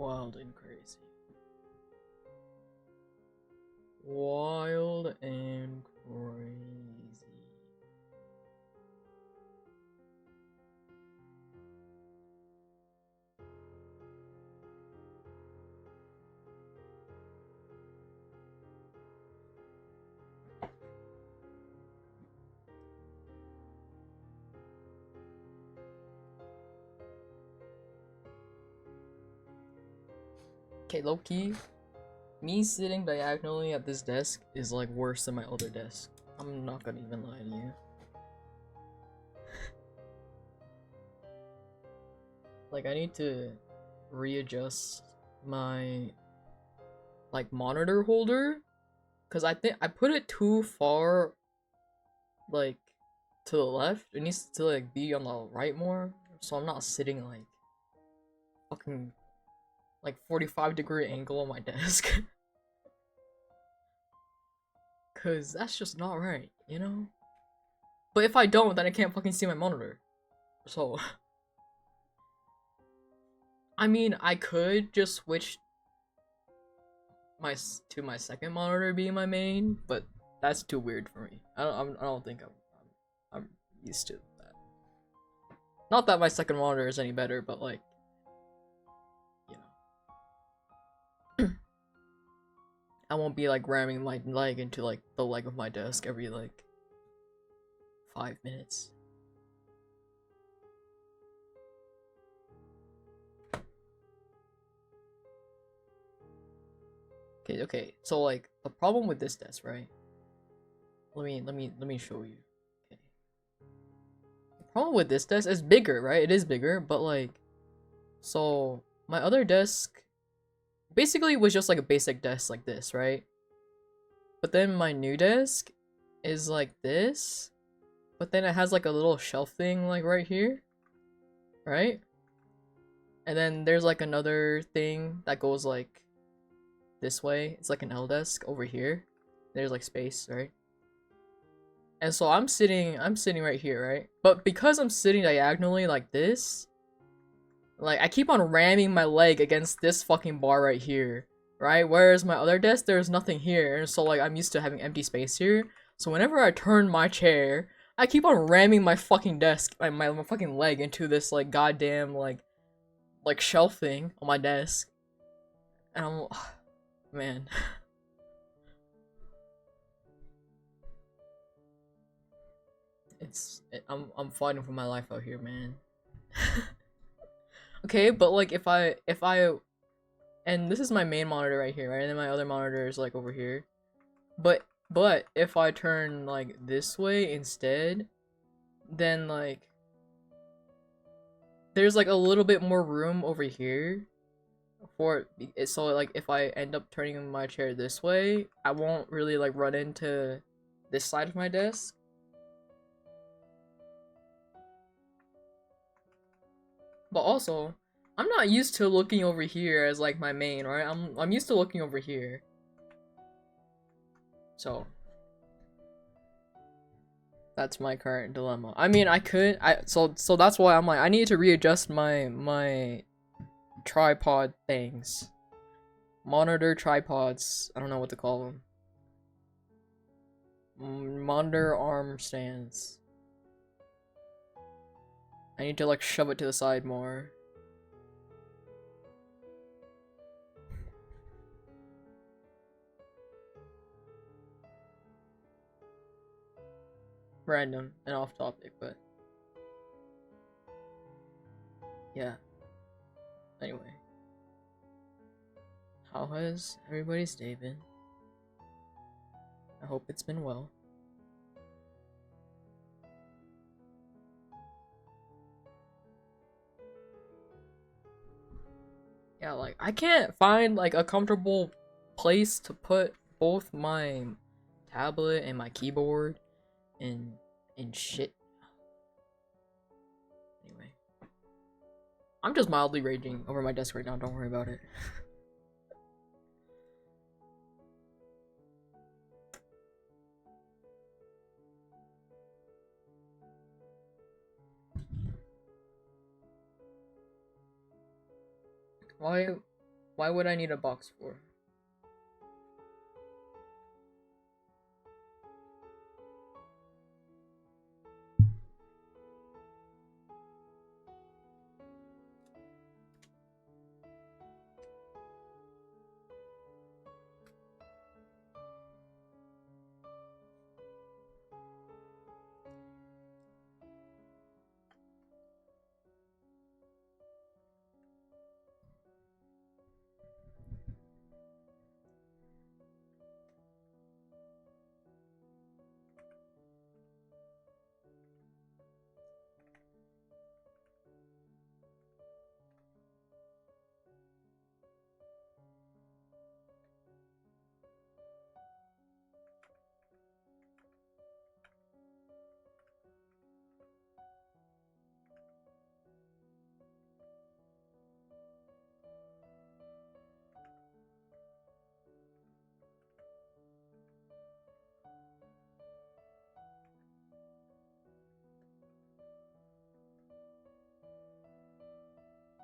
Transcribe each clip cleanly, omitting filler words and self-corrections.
Wild and crazy. Wild and crazy. Okay, low key, me sitting diagonally at this desk is like worse than my other desk. I'm not gonna even lie to you. Like, I need to readjust my like monitor holder because I think I put it too far like to the left. It needs to like be on the right more, so I'm not sitting like fucking like 45-degree angle on my desk. Cause that's just not right, you know? But if I don't, then I can't fucking see my monitor. So I mean, I could just switch my to my second monitor being my main, but that's too weird for me. I don't think I'm used to that. Not that my second monitor is any better, but like, you know, I won't be like ramming my leg into like the leg of my desk every like 5 minutes. Okay. So like the problem with this desk, right? Let me show you. Okay. The problem with this desk is bigger, right? It is bigger, but like, so my other desk basically was just like a basic desk like this, right? But then my new desk is like this, but then it has like a little shelf thing like right here, right? And then there's like another thing that goes like this way. It's like an L desk over here. There's like space, right? And so I'm sitting right here, right? But because I'm sitting diagonally like this, like I keep on ramming my leg against this fucking bar right here, right? Whereas my other desk, there's nothing here. And so like I'm used to having empty space here. So whenever I turn my chair, I keep on ramming my fucking desk, my fucking leg into this like goddamn like shelf thing on my desk. And I'm man. I'm fighting for my life out here, man. Okay, but like if I and this is my main monitor right here, right? And then my other monitor is like over here. But if I turn like this way instead, then like there's like a little bit more room over here for it. So like if I end up turning my chair this way, I won't really like run into this side of my desk. But also, I'm not used to looking over here as like my main, right? I'm used to looking over here. So that's my current dilemma. I mean, so that's why I'm like I need to readjust my tripod things. Monitor tripods. I don't know what to call them. Monitor arm stands. I need to like shove it to the side more. Random and off topic, but yeah. Anyway, how has everybody's day been? I hope it's been well. Yeah, like I can't find like a comfortable place to put both my tablet and my keyboard and shit. Anyway, I'm just mildly raging over my desk right now. Don't worry about it. Why Why would I need a box for?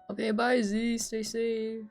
Okay, bye Z, stay safe.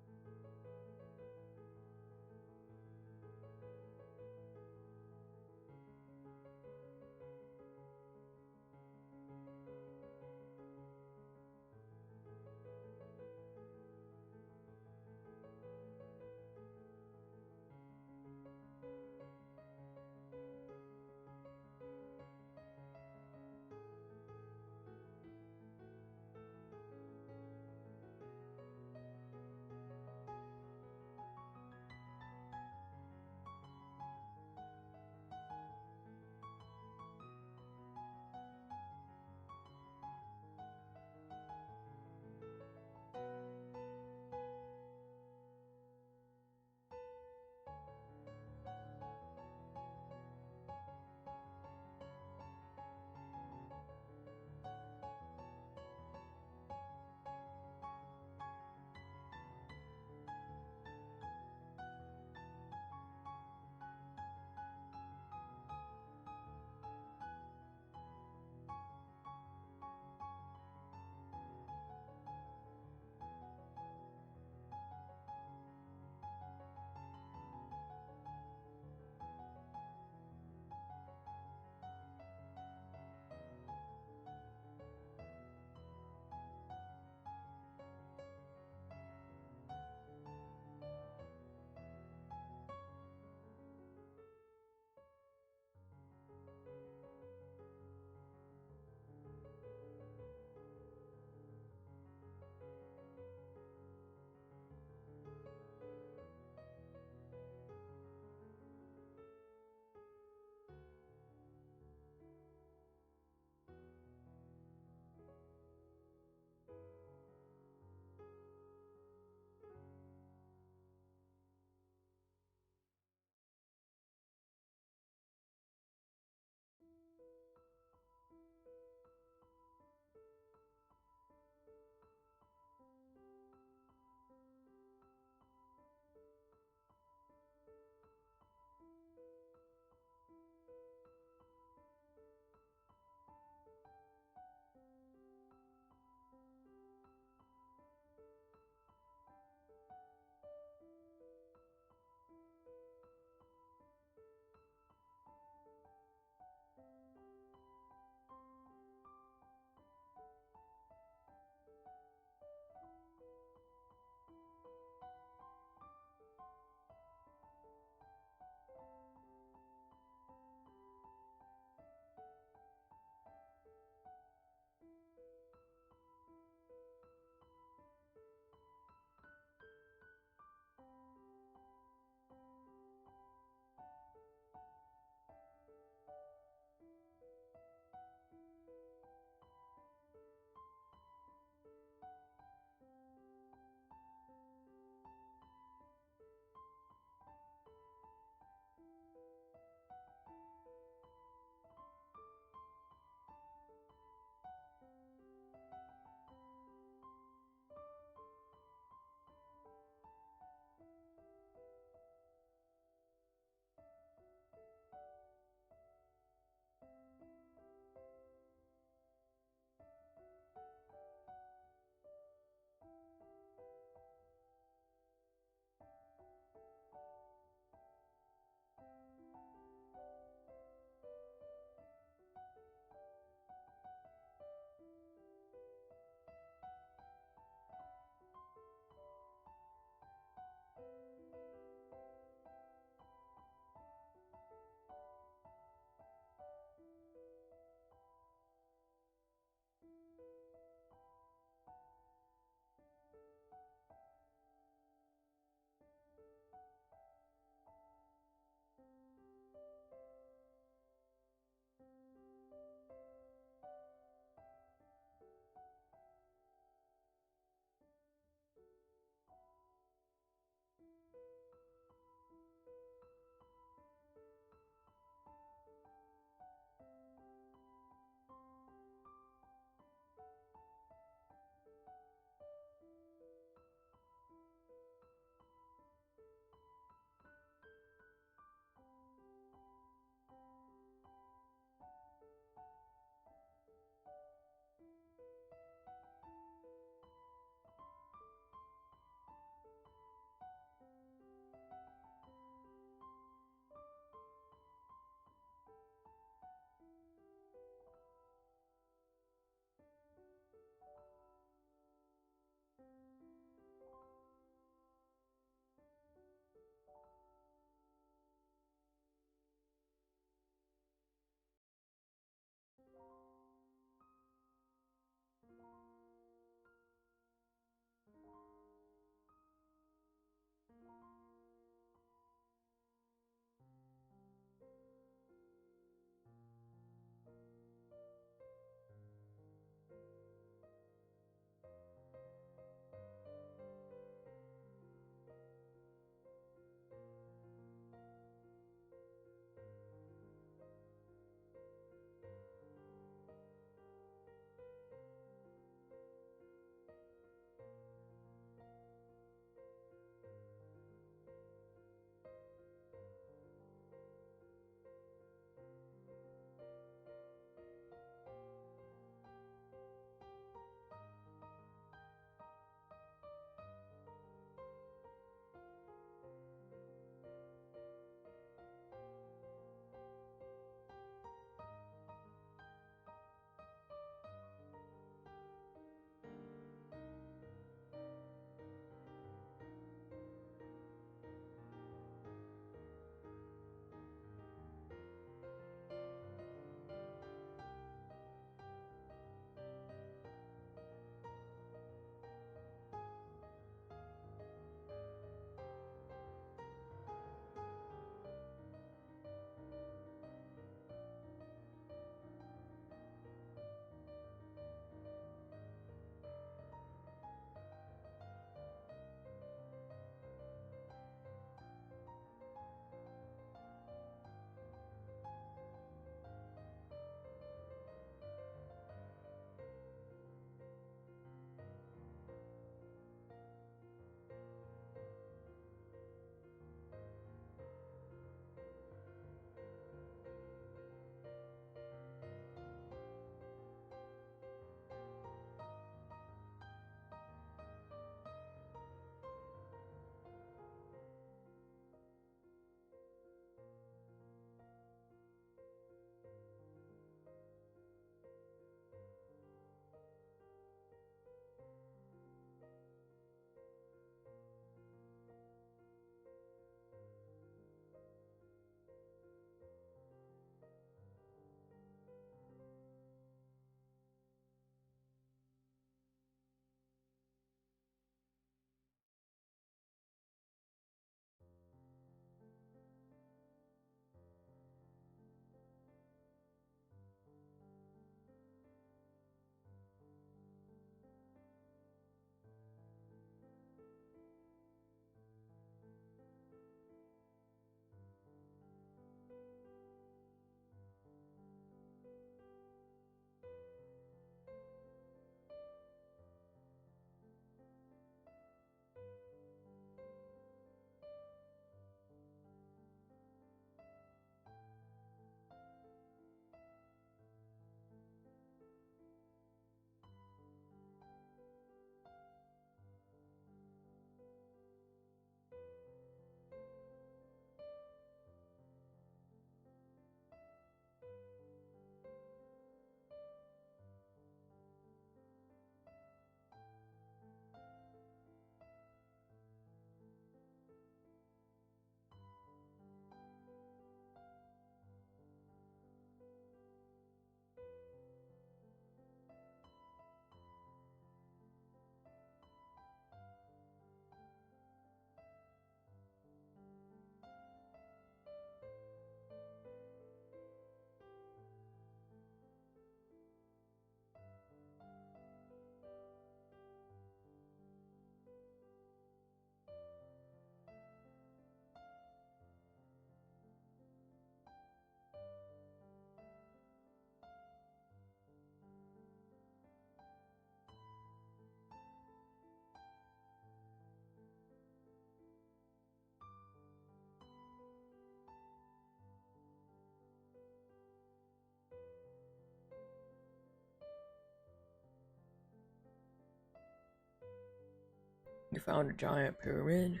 You found a giant pyramid?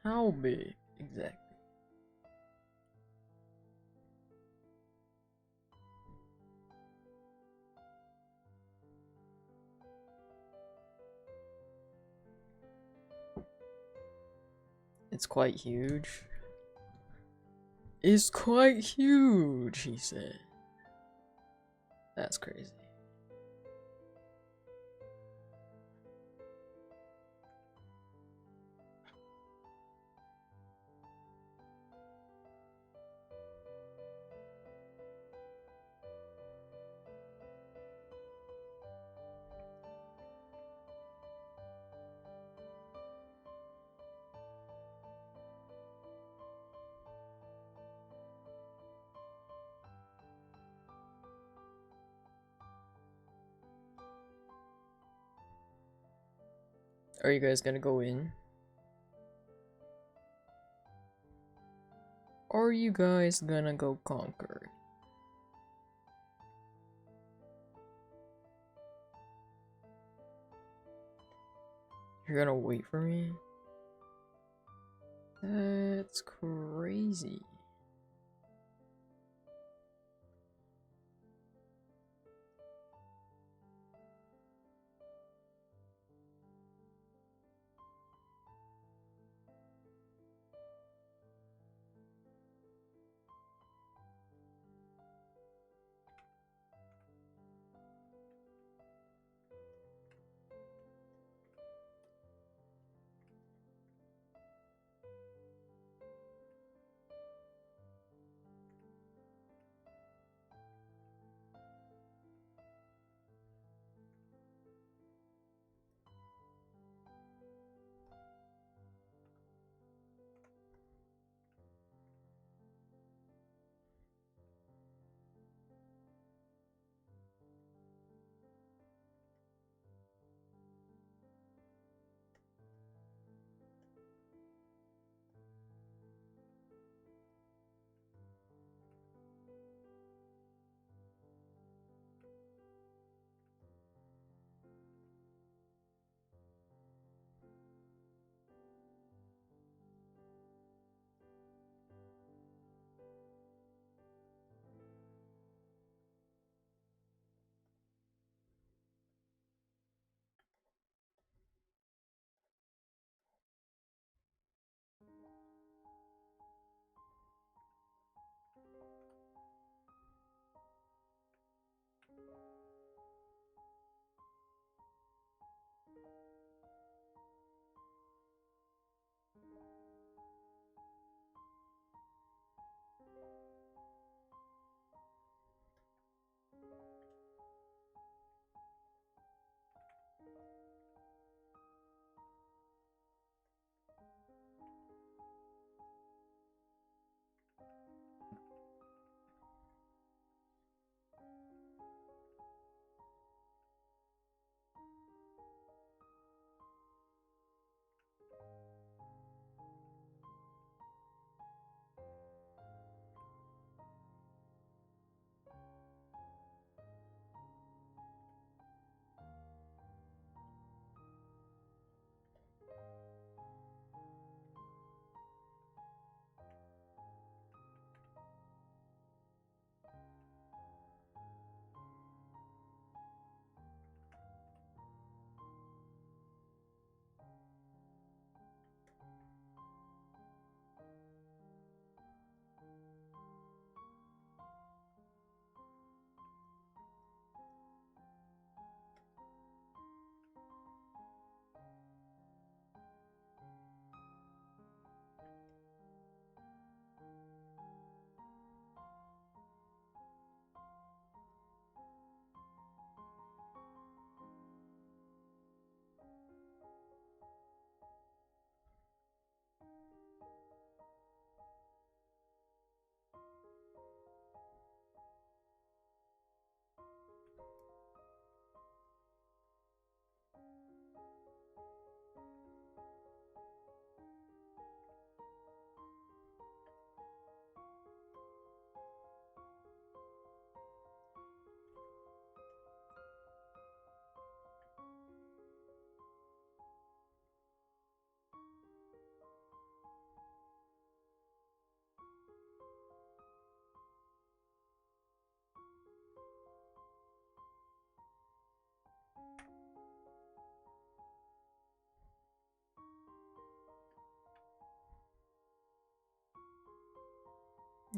How big exactly? It's quite huge. It's quite huge, he said. That's crazy. Are you guys gonna go in? Or are you guys gonna go conquer? You're gonna wait for me? That's crazy.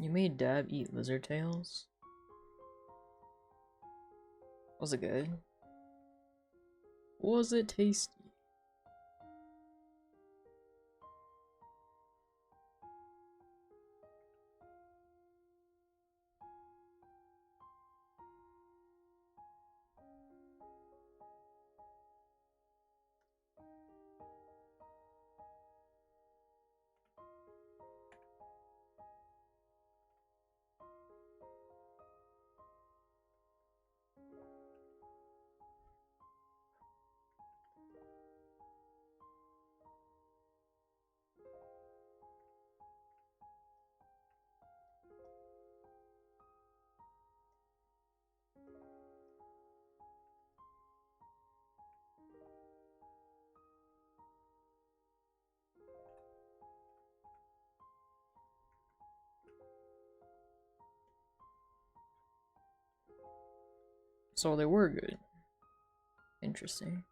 You made Dab eat lizard tails? Was it good? Was it tasty? So they were good. Interesting.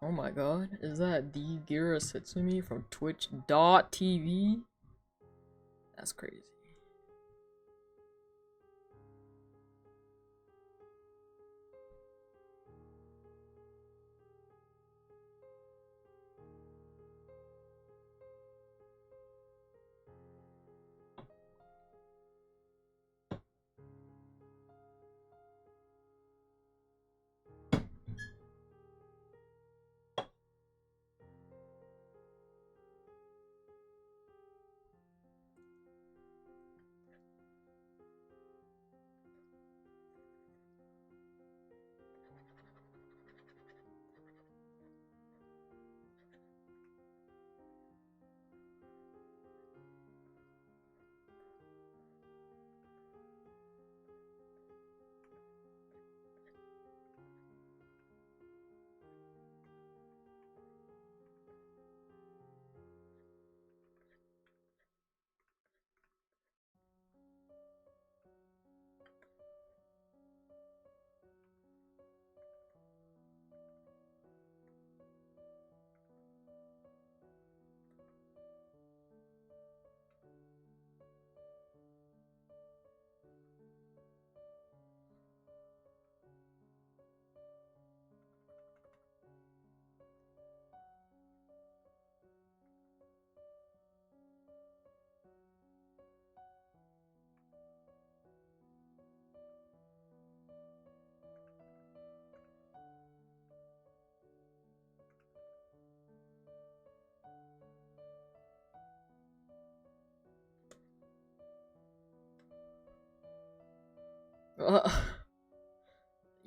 Oh my god, is that D Gira Setsumi from Twitch.tv? That's crazy.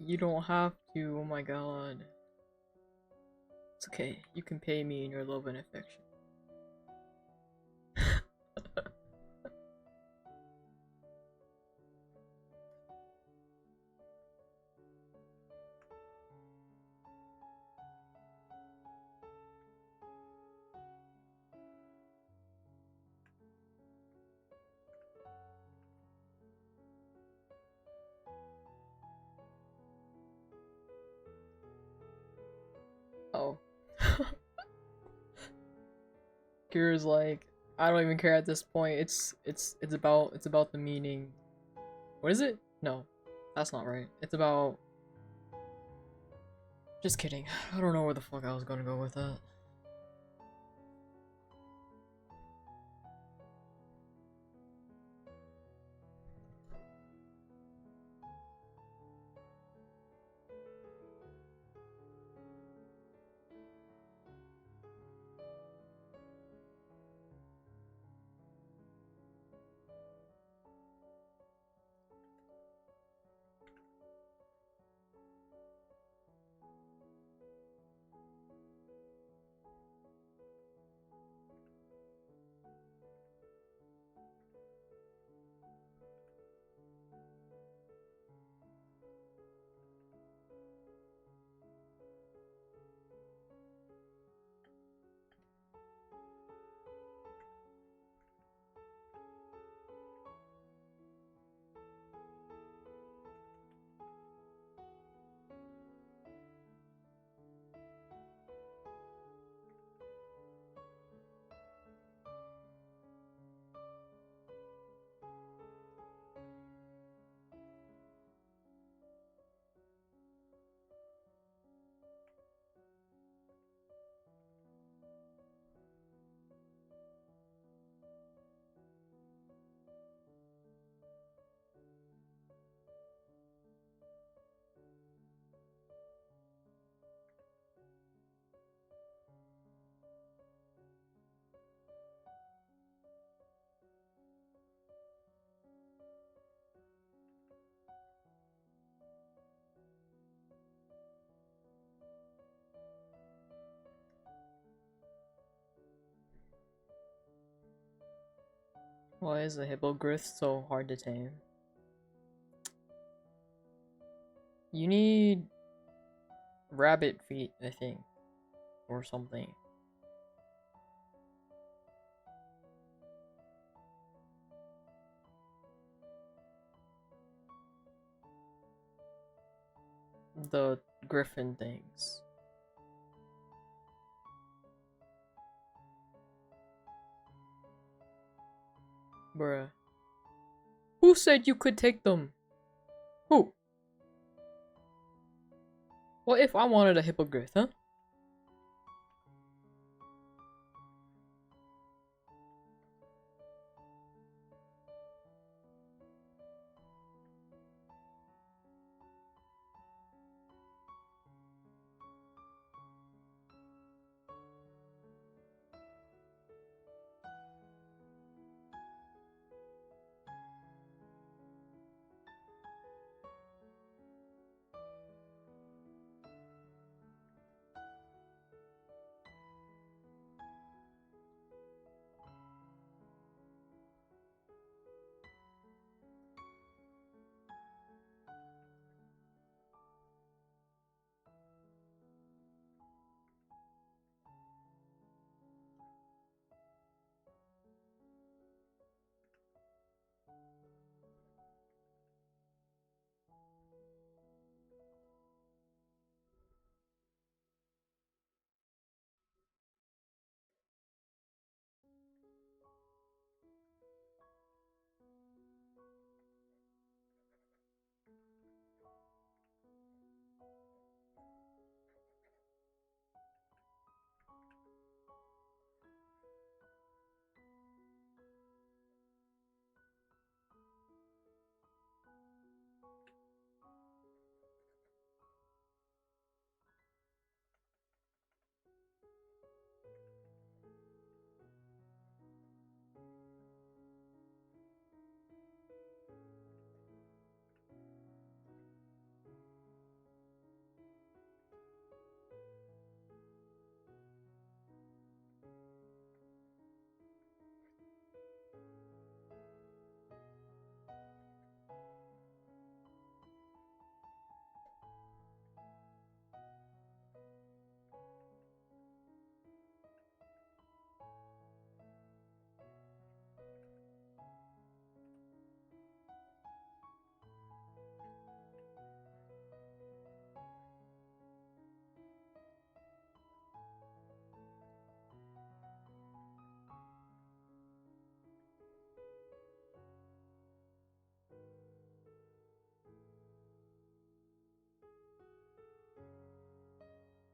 You don't have to, oh my god. It's okay, you can pay me in your love and affection. Oh. Kira's like, I don't even care at this point. It's about the meaning. What is it? No, that's not right. It's about. Just kidding. I don't know where the fuck I was gonna go with that. Why is the hippogriff so hard to tame? You need rabbit feet, I think, or something. The griffin things. Bruh. Who said you could take them? Who? What if I wanted a hippogriff, huh?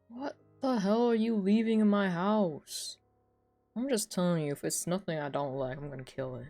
What the hell are you leaving in my house? I'm just telling you, if it's nothing I don't like, I'm gonna kill it.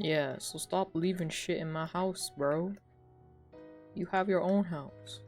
Yeah, so stop leaving shit in my house, bro. You have your own house.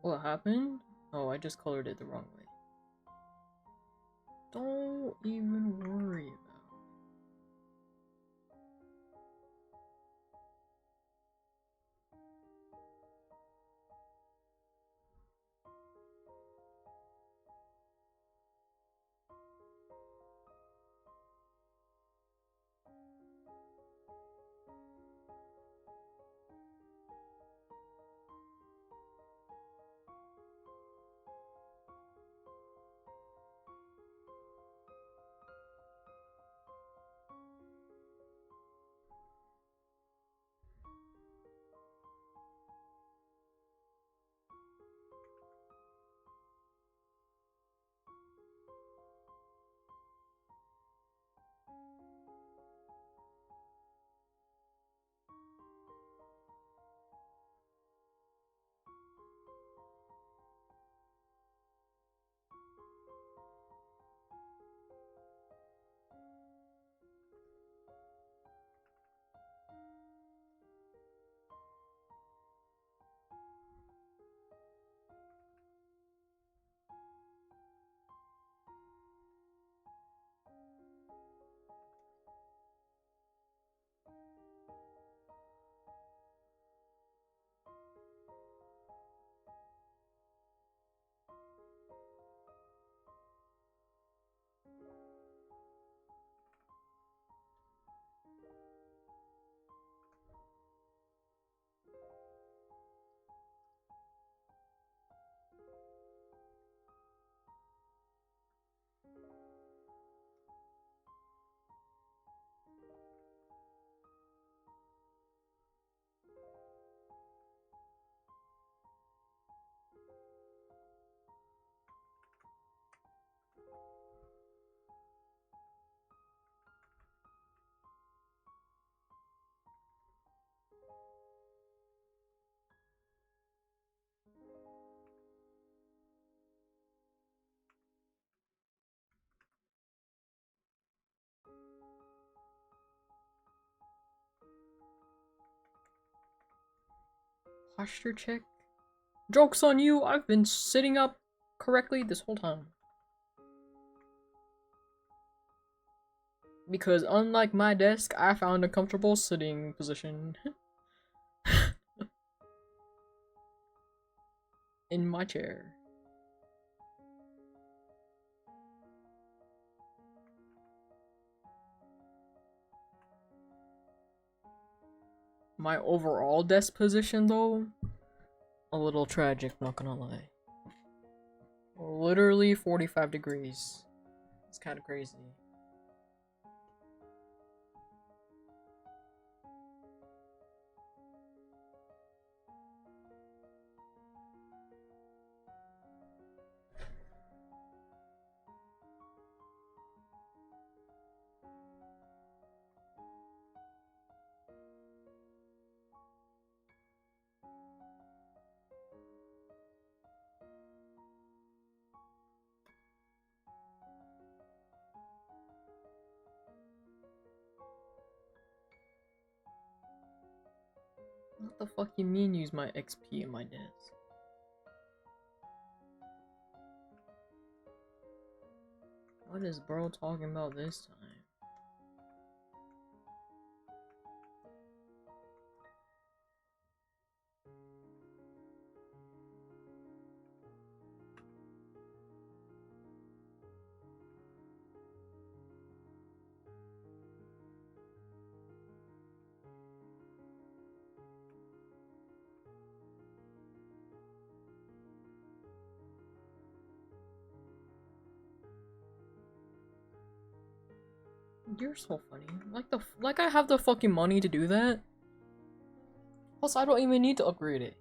What happened? Oh, I just colored it the wrong way. Don't even worry about it. Posture check? Joke's on you! I've been sitting up correctly this whole time. Because unlike my desk, I found a comfortable sitting position. In my chair. My overall desk position, though, a little tragic, not gonna lie. Literally 45 degrees. It's kind of crazy. What the fuck you mean use my XP in my desk? What is bro talking about this time? You're so funny. Like I have the fucking money to do that. Plus, I don't even need to upgrade it.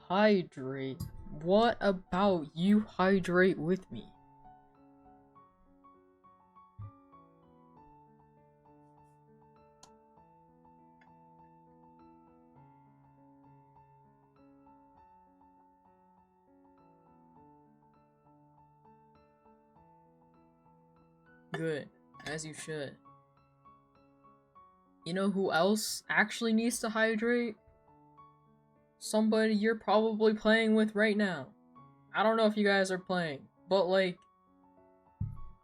hydrate. What about you hydrate with me? Good, as you should. You know who else actually needs to hydrate? Somebody you're probably playing with right now. I don't know if you guys are playing, but like,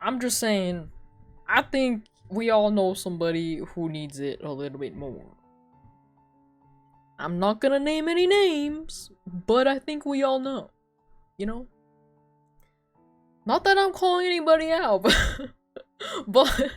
I'm just saying, I think we all know somebody who needs it a little bit more. I'm not gonna name any names, but I think we all know. You know? Not that I'm calling anybody out, but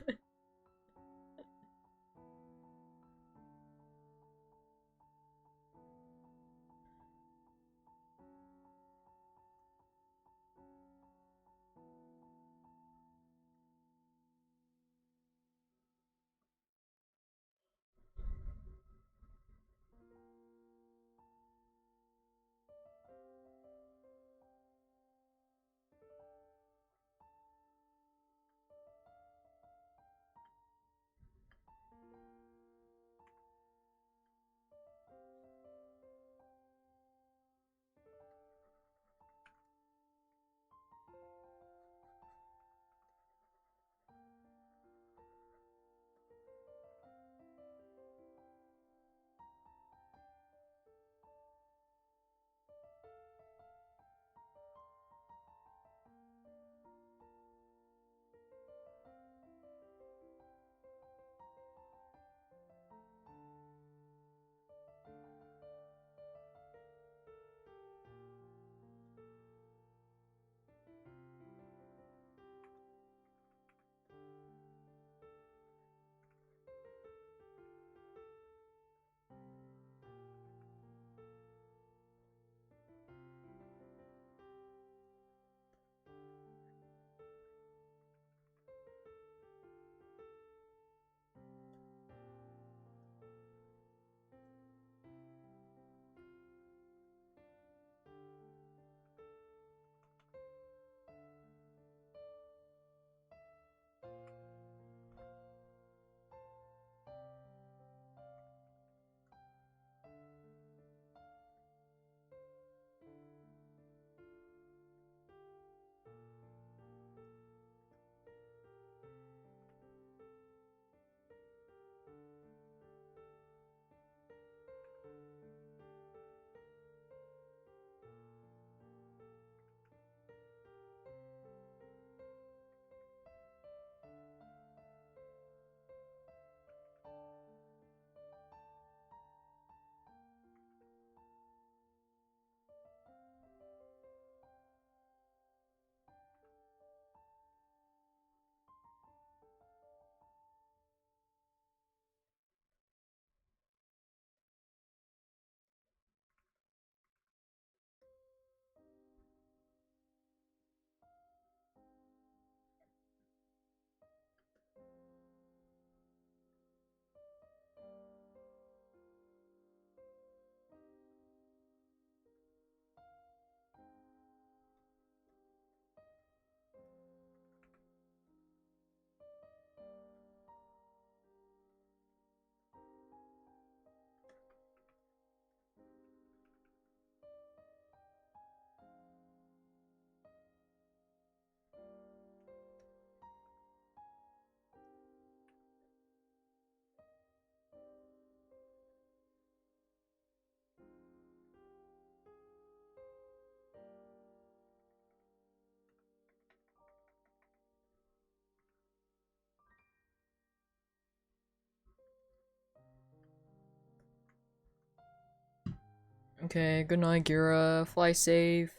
okay, good night, Gira. Fly safe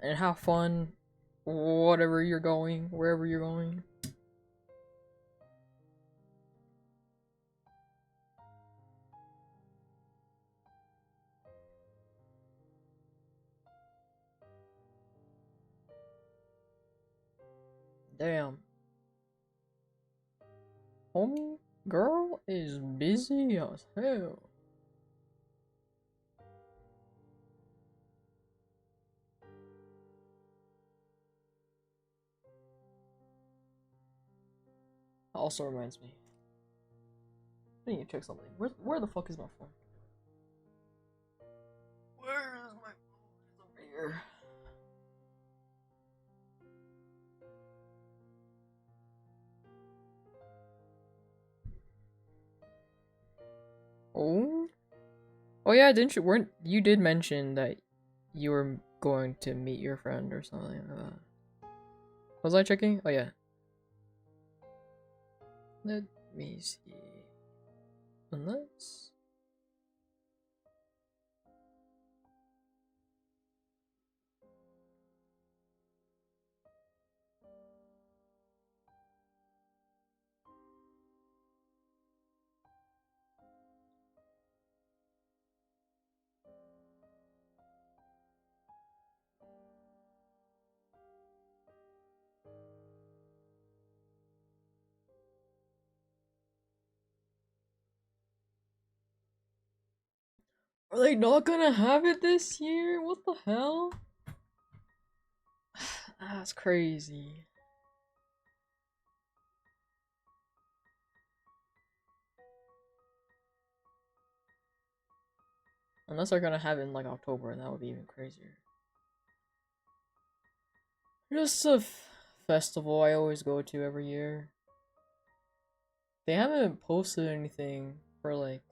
and have fun. Whatever you're going, wherever you're going. Damn. Homie girl is busy as hell. also reminds me. I need to check something. Where the fuck is my phone? Where is my phone? It's over here. Oh? Oh yeah, didn't you did mention that you were going to meet your friend or something like that. Was I checking? Oh yeah. Let me see. Unless... Are they not gonna have it this year? What the hell? That's crazy. Unless they're gonna have it in like October, and that would be even crazier. Just a festival I always go to every year. They haven't posted anything for like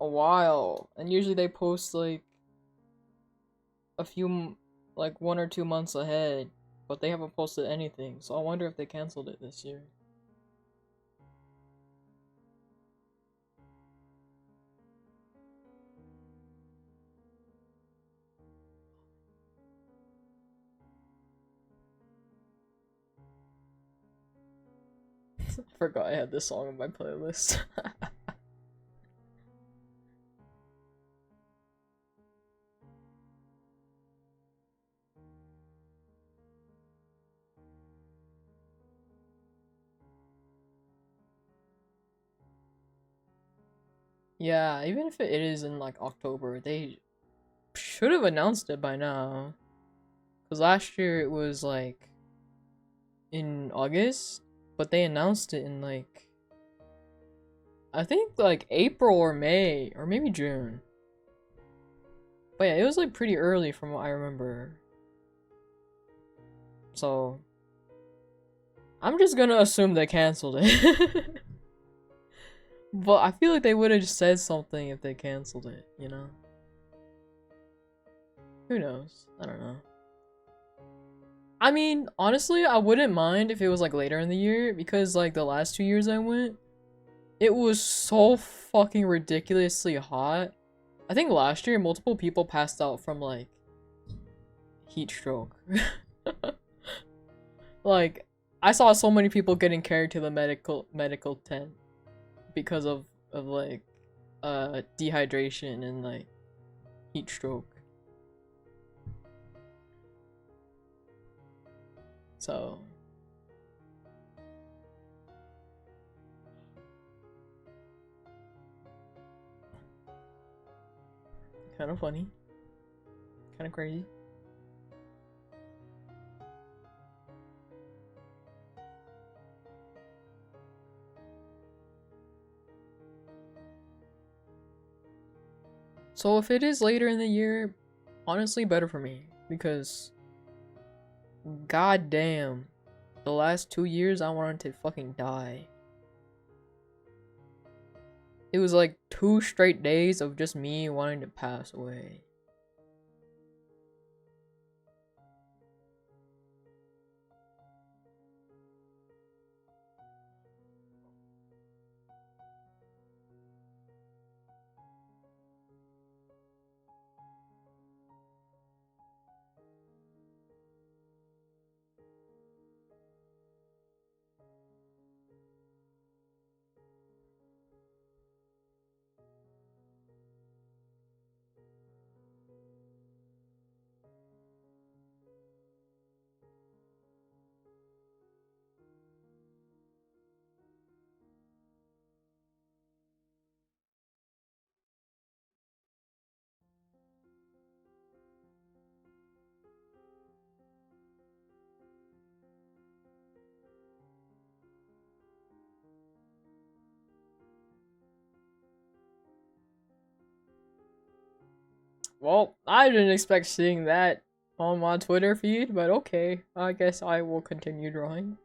a while, and usually they post like a few, like 1 or 2 months ahead, but they haven't posted anything, so I wonder if they canceled it this year. I forgot I had this song on my playlist. Yeah, even if it is in like October, they should have announced it by now. Because last year it was like in August, but they announced it in like, I think like April or May, or maybe June. But yeah, it was like pretty early from what I remember. So, I'm just gonna assume they canceled it. But I feel like they would have just said something if they canceled it, you know? Who knows? I don't know. I mean, honestly, I wouldn't mind if it was like later in the year, because like the last 2 years I went, it was so fucking ridiculously hot. I think last year multiple people passed out from like heat stroke. Like, I saw so many people getting carried to the medical tent because of like dehydration and like heat stroke. So kind of funny, kind of crazy. So if it is later in the year, honestly better for me, because god damn, the last 2 years I wanted to fucking die. It was like 2 straight days of just me wanting to pass away. Well, I didn't expect seeing that on my Twitter feed, but okay. I guess I will continue drawing.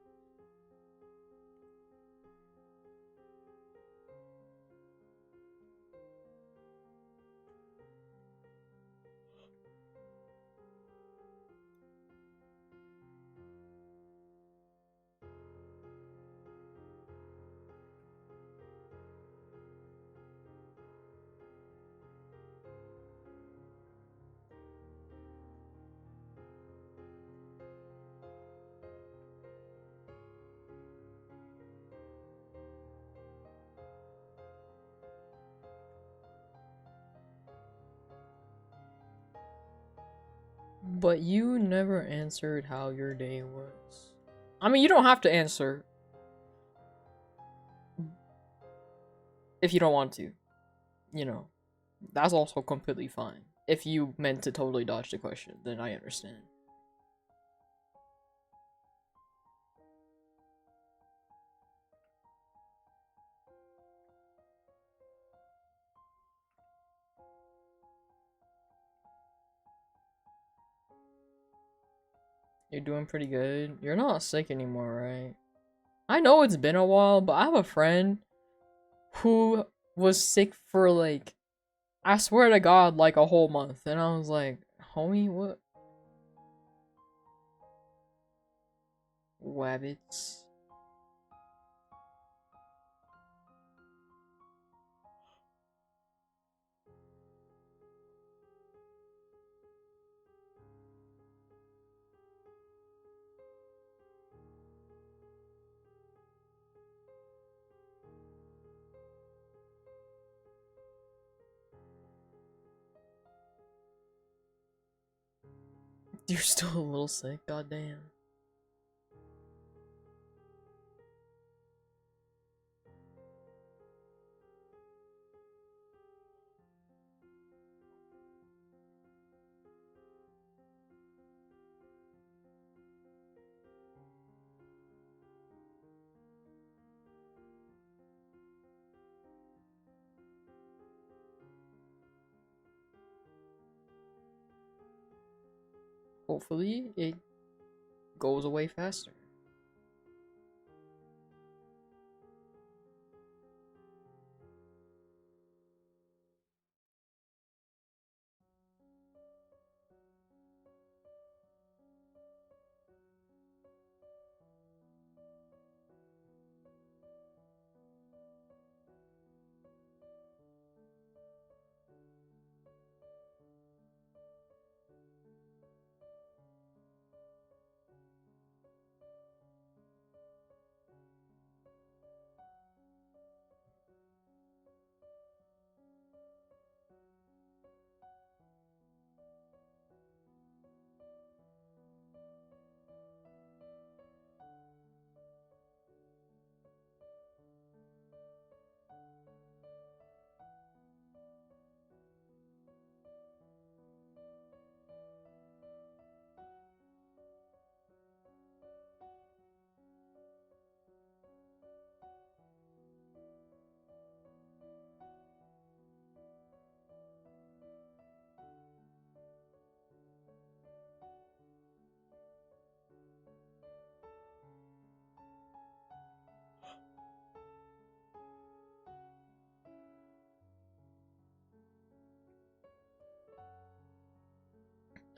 But you never answered how your day was. I mean, you don't have to answer if you don't want to. You know, that's also completely fine. If you meant to totally dodge the question, then I understand. You're doing pretty good. You're not sick anymore, right? I know it's been a while, but I have a friend who was sick for like, I swear to God, like a whole month. And I was like, homie, what? Wabbits. You're still a little sick, goddamn. Hopefully, it goes away faster.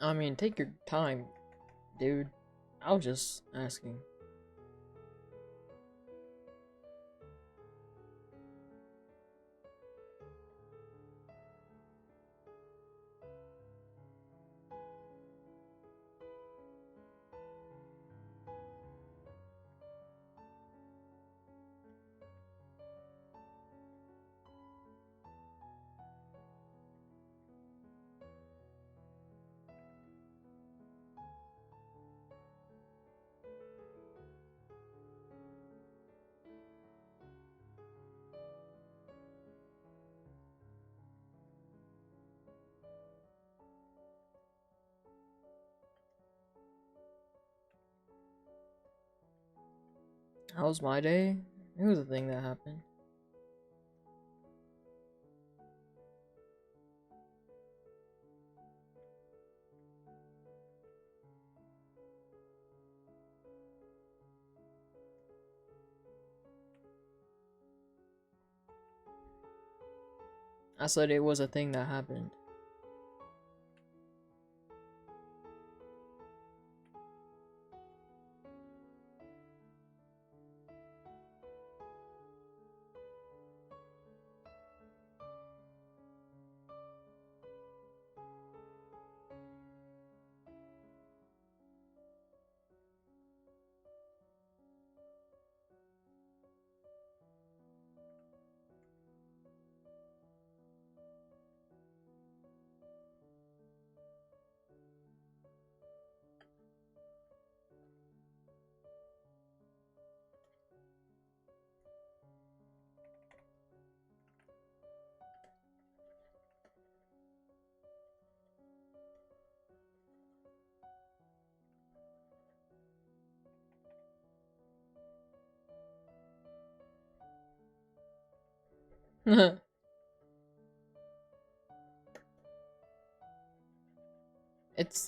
I mean, take your time, dude. I was just asking. How was my day? It was a thing that happened. I said it was a thing that happened.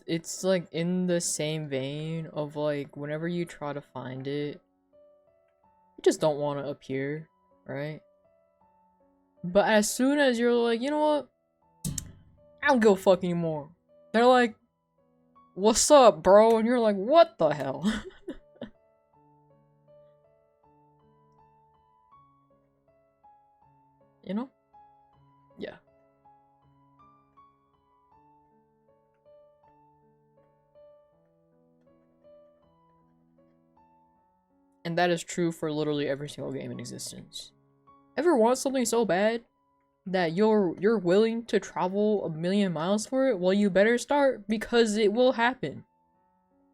It's like in the same vein of like whenever you try to find it, you just don't want to appear, right? But as soon as you're like, you know what? I don't give a fuck anymore. They're like, what's up, bro? And you're like, what the hell? You know? Yeah. And that is true for literally every single game in existence. Ever want something so bad that you're willing to travel 1,000,000 miles for it? Well, you better start, because it will happen.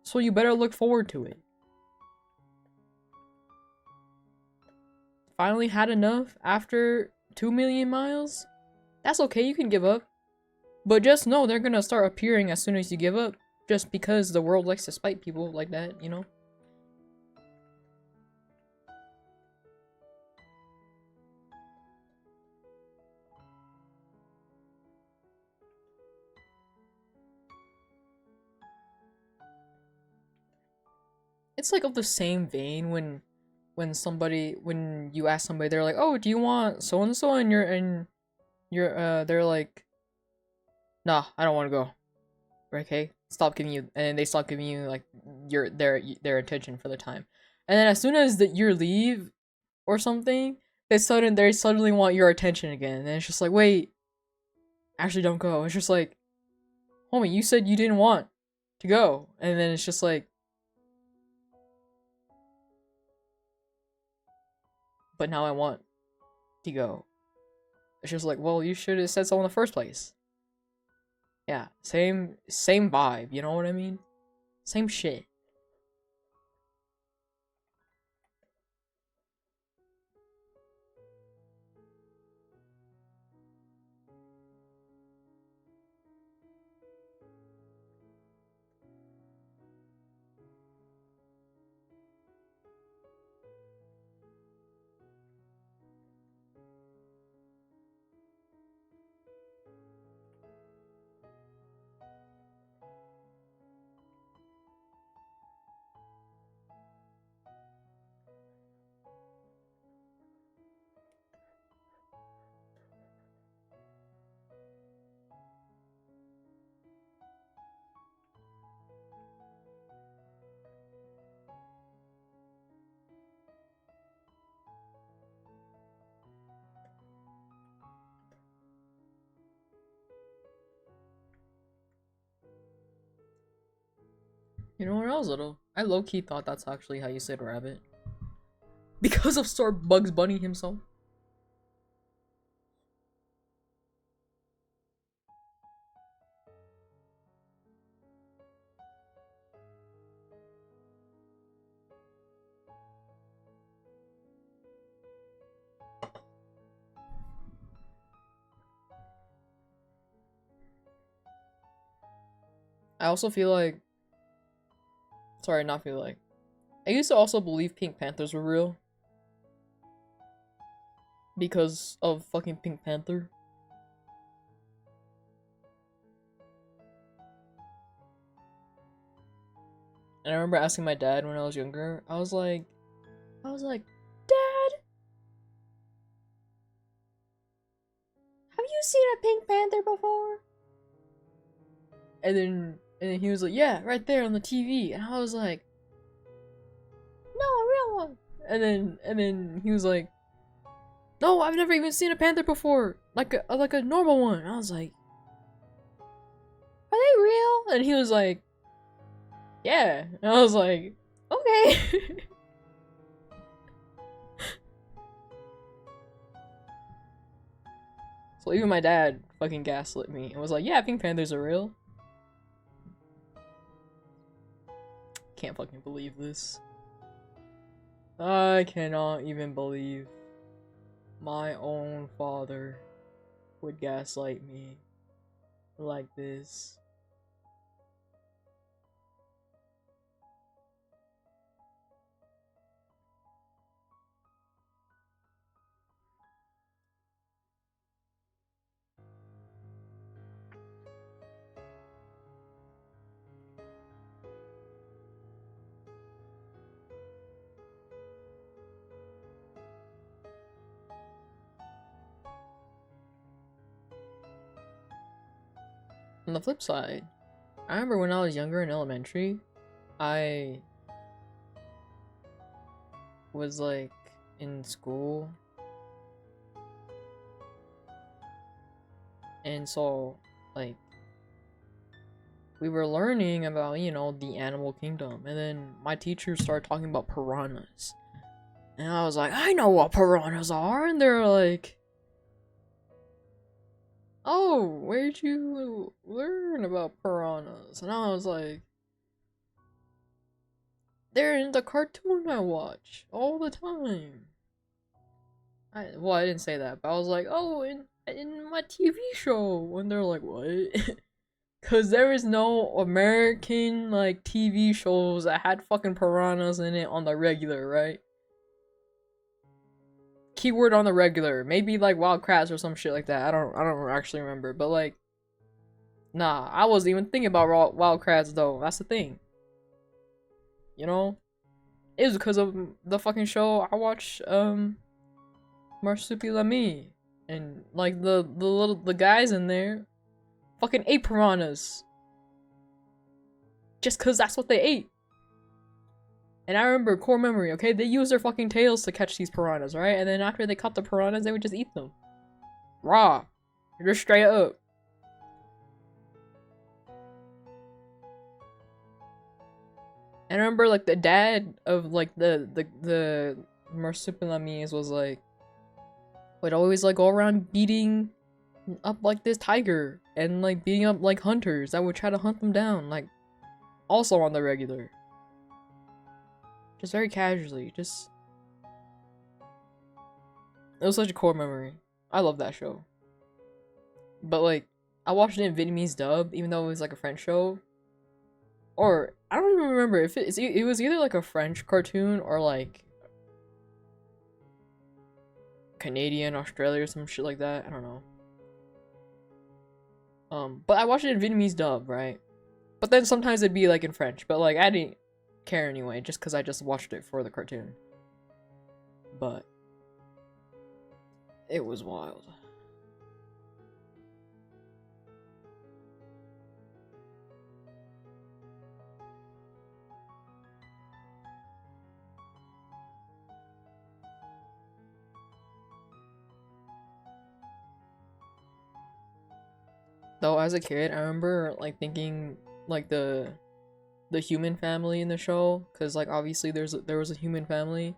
So you better look forward to it. Finally had enough after 2,000,000 miles? That's okay, you can give up. But just know they're gonna start appearing as soon as you give up. Just because the world likes to spite people like that, you know? It's like of the same vein when you ask somebody, they're like, oh, do you want so and so, and they're like, nah, I don't want to go. Okay, stop giving you, and they stop giving you like their attention for the time. And then as soon as you leave or something, they suddenly want your attention again. And it's just like, wait, actually don't go. It's just like, homie, you said you didn't want to go. And then it's just like, but now I want to go. It's just like, well, you should have said so in the first place. Yeah, same vibe, you know what I mean? Same shit. You know what else, little? I low-key thought that's actually how you said rabbit. Because of Sir Bugs Bunny himself. I also feel like... Sorry, not feel like... I used to also believe Pink Panthers were real. Because of fucking Pink Panther. And I remember asking my dad when I was younger, I was like, Dad, have you seen a Pink Panther before? And then he was like, yeah, right there on the TV. And I was like, no, a real one. And then he was like, no, I've never even seen a panther before. Like a normal one. And I was like, are they real? And he was like, yeah. And I was like, okay. So even my dad fucking gaslit me and was like, yeah, Pink Panthers are real. Can't fucking believe this. I cannot even believe my own father would gaslight me like this. On the flip side, I remember when I was younger in elementary, I was like in school, and so like we were learning about, you know, the animal kingdom, and then my teacher started talking about piranhas, and I was like, I know what piranhas are, and they're like, oh, where'd you learn about piranhas? And I was like, they're in the cartoon I watch all the time. Well, I didn't say that, but I was like, oh, in my TV show. And they're like, what? Cause there is no American like TV shows that had fucking piranhas in it on the regular, right? Keyword on the regular, maybe like wild crabs or some shit like that. I don't actually remember, but like, nah, I wasn't even thinking about wild crabs though. That's the thing, you know. It was because of the fucking show I watched, Marsupilami, and like the guys in there, fucking ate piranhas, just cause that's what they ate. And I remember core memory, okay? They used their fucking tails to catch these piranhas, right? And then after they caught the piranhas, they would just eat them. Raw. Just straight up. And I remember, like, the dad of, like, the Marsupilamis was, like, would always, like, go around beating up, like, this tiger. And, like, beating up, like, hunters that would try to hunt them down. Like, also on the regular. Just very casually, just... It was such a core memory. I love that show. But, like, I watched it in Vietnamese dub, even though it was, like, a French show. Or, I don't even remember if it was either, like, a French cartoon or, like... Canadian, Australia, or some shit like that. I don't know. But I watched it in Vietnamese dub, right? But then sometimes it'd be, like, in French. But, like, I didn't care anyway, just because I just watched it for the cartoon. But it was wild. Though as a kid, I remember like thinking like the human family in the show, because like obviously there was a human family.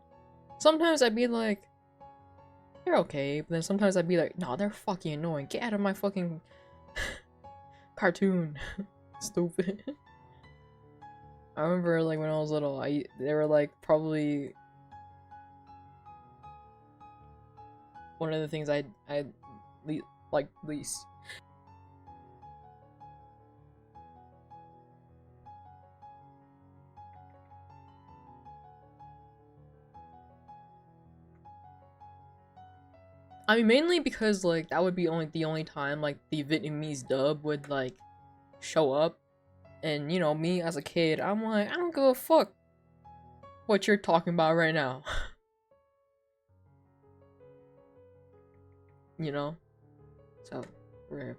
Sometimes I'd be like, they're okay, but then sometimes I'd be like, no, they're fucking annoying. Get out of my fucking cartoon. Stupid. I remember like when I was little, they were like probably one of the things I like least. I mean, mainly because, like, that would be the only time, like, the Vietnamese dub would, like, show up. And, you know, me as a kid, I'm like, I don't give a fuck what you're talking about right now. You know? So, Rip.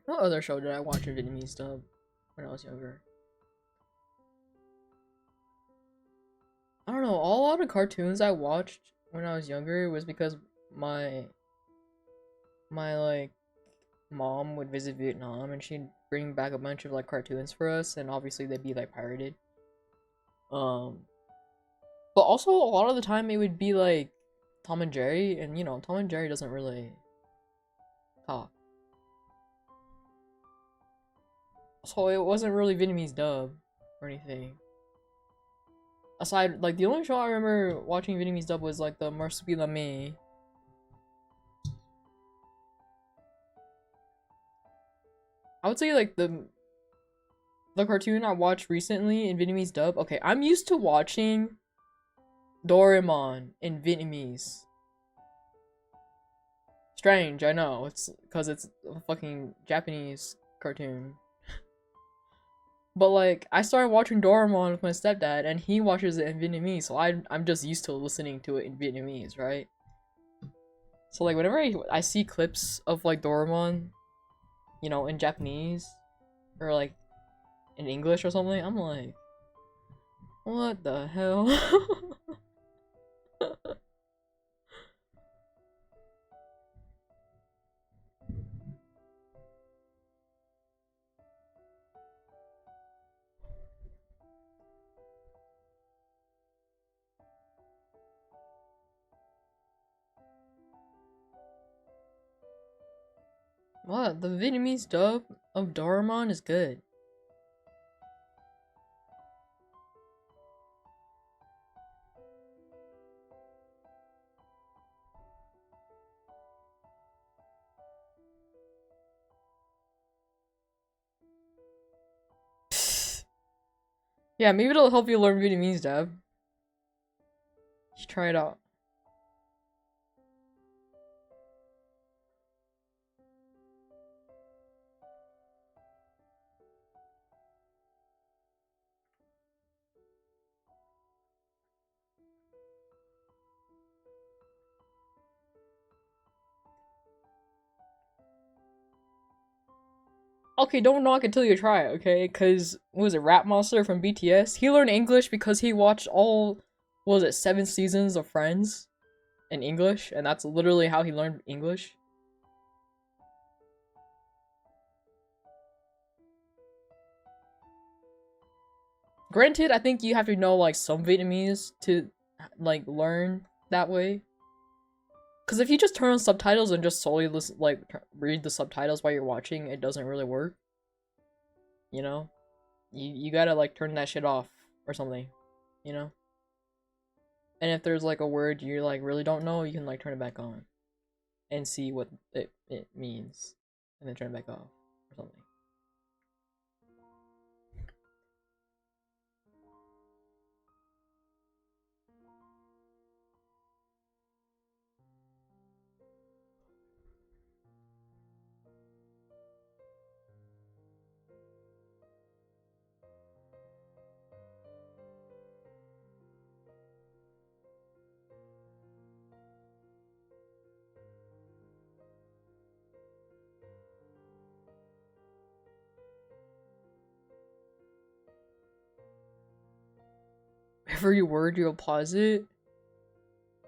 What other show did I watch in Vietnamese dub when I was younger? I don't know. A lot of cartoons I watched when I was younger was because my like mom would visit Vietnam and she'd bring back a bunch of like cartoons for us, and obviously they'd be like pirated. Um, but also a lot of the time it would be like Tom and Jerry, and you know Tom and Jerry doesn't really talk, so it wasn't really Vietnamese dub or anything. Aside, like the only show I remember watching Vietnamese dub was like the Marsupilami. I would say like the cartoon I watched recently in Vietnamese dub. Okay, I'm used to watching Doraemon in Vietnamese. Strange, I know. It's because it's a fucking Japanese cartoon. But like, I started watching Doraemon with my stepdad, and he watches it in Vietnamese, so I'm just used to listening to it in Vietnamese, right? So like, whenever I see clips of like Doraemon, you know, in Japanese or like in English or something, I'm like, what the hell? What? The Vietnamese dub of Doraemon is good. Yeah, maybe it'll help you learn Vietnamese, dub. You should try it out. Okay, don't knock it till you try it, okay? Cause what was it, Rap Monster from BTS? He learned English because he watched all, what was it, 7 seasons of Friends in English, and that's literally how he learned English. Granted, I think you have to know like some Vietnamese to like learn that way. Cause if you just turn on subtitles and just solely listen, like read the subtitles while you're watching, it doesn't really work. You know, you gotta like turn that shit off or something. You know. And if there's like a word you like really don't know, you can like turn it back on and see what it means, and then turn it back off or something. Every word you pause it.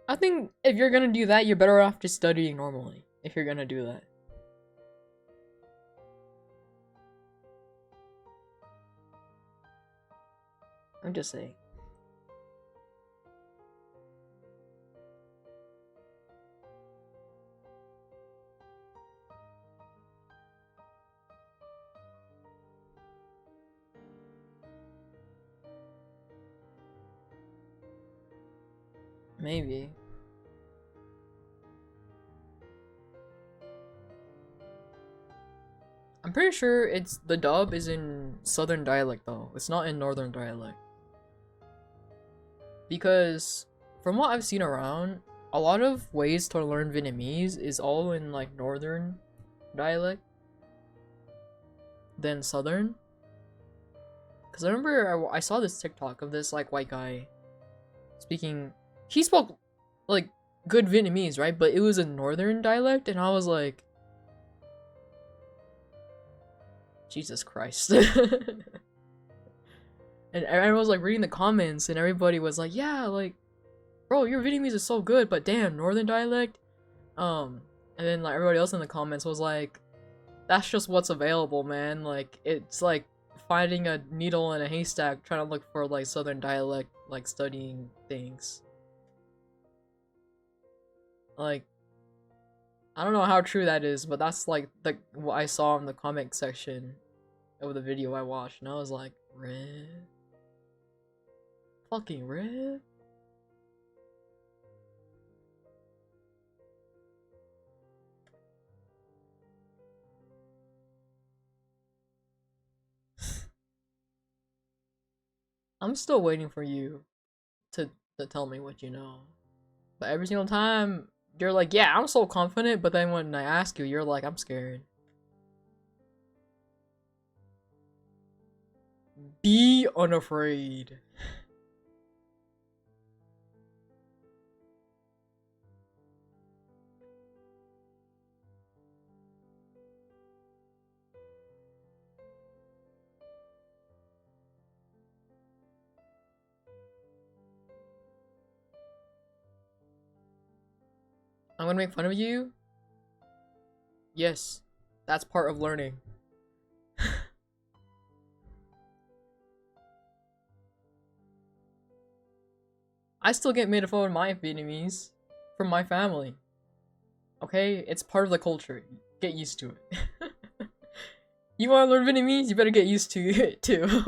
I think if you're gonna do that, you're better off just studying normally. If you're gonna do that. I'm just saying. Maybe. I'm pretty sure it's the dub is in southern dialect though. It's not in northern dialect. Because from what I've seen around, a lot of ways to learn Vietnamese is all in like northern dialect than southern. Because I remember I saw this TikTok of this like white guy speaking. He spoke like good Vietnamese, right? But it was a northern dialect, and I was like, Jesus Christ. And everyone was like reading the comments, and everybody was like, yeah, like, bro, your Vietnamese is so good, but damn, northern dialect. And then like everybody else in the comments was like, that's just what's available, man. Like, it's like finding a needle in a haystack trying to look for like southern dialect, like studying things. Like, I don't know how true that is, but that's like what I saw in the comment section of the video I watched, and I was like, red, fucking red. I'm still waiting for you to tell me what you know. But every single time you're like, yeah, I'm so confident, but then when I ask you, you're like, I'm scared. Be unafraid. I'm gonna make fun of you? Yes, that's part of learning. I still get made fun of my Vietnamese from my family. Okay, it's part of the culture. Get used to it. You wanna learn Vietnamese? You better get used to it too.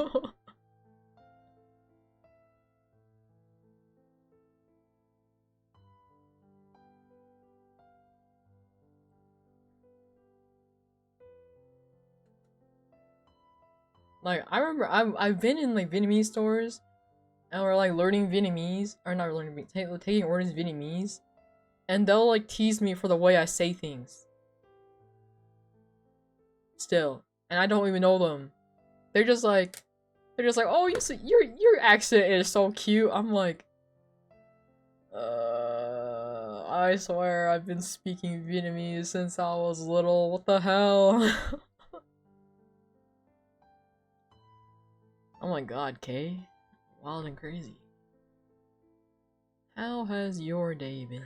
Like, I remember I've been in like Vietnamese stores and we're like learning Vietnamese, or not learning, taking orders Vietnamese, and they'll like tease me for the way I say things. Still, and I don't even know them. They're just like, oh, your accent is so cute. I'm like, I swear I've been speaking Vietnamese since I was little. What the hell? Oh my god, Kay. Wild and crazy. How has your day been?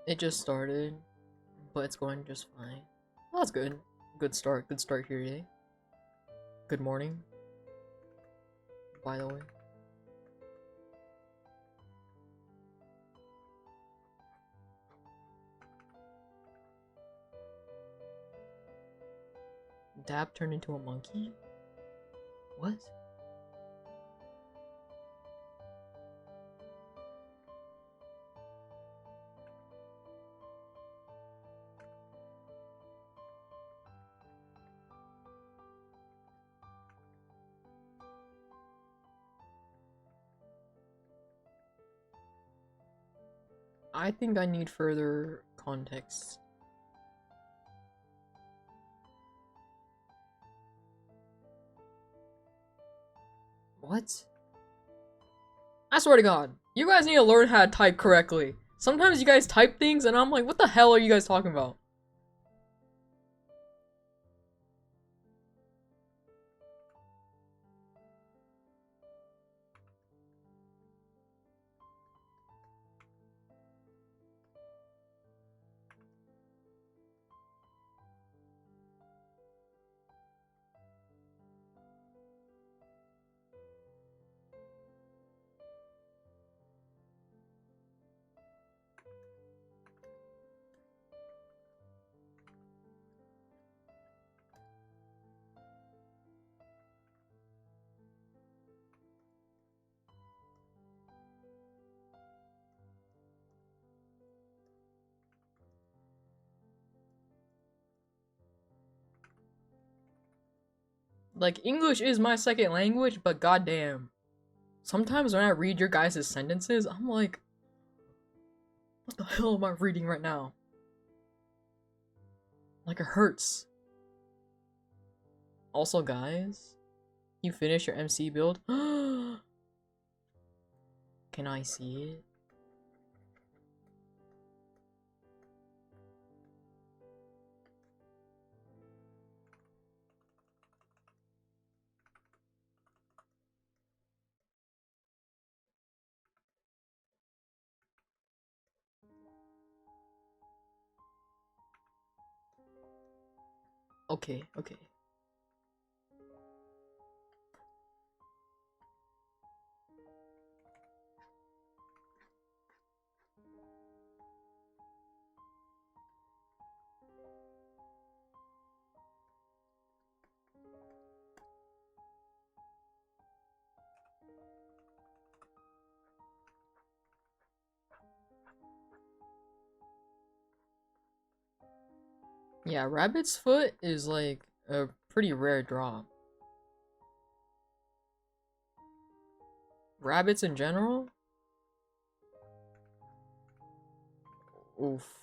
It just started, but it's going just fine. Well, that's good. Good start here today. Good morning, by the way. Dab turned into a monkey? What? I think I need further context. What? I swear to God, you guys need to learn how to type correctly. Sometimes you guys type things and I'm like, what the hell are you guys talking about? Like, English is my second language, but goddamn. Sometimes when I read your guys' sentences, I'm like, what the hell am I reading right now? Like, it hurts. Also, guys, you finished your MC build? Can I see it? Okay, okay. Yeah, rabbit's foot is like a pretty rare drop. Rabbits in general? Oof.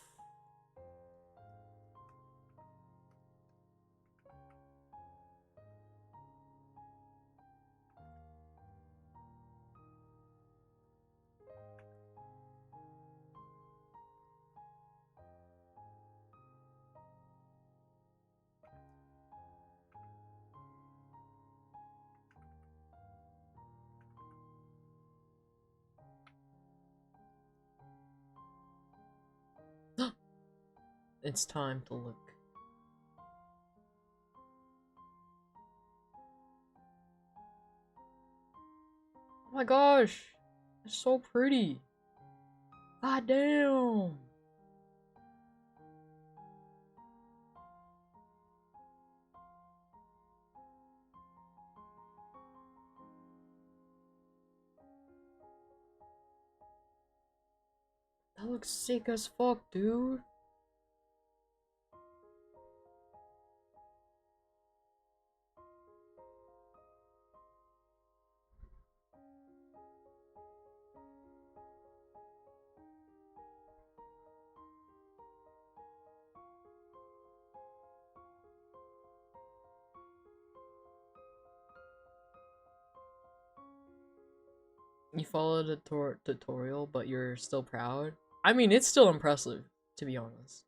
It's time to look. Oh my gosh! It's so pretty! God damn! That looks sick as fuck, dude. You followed the tutorial, but you're still proud? I mean, it's still impressive, to be honest.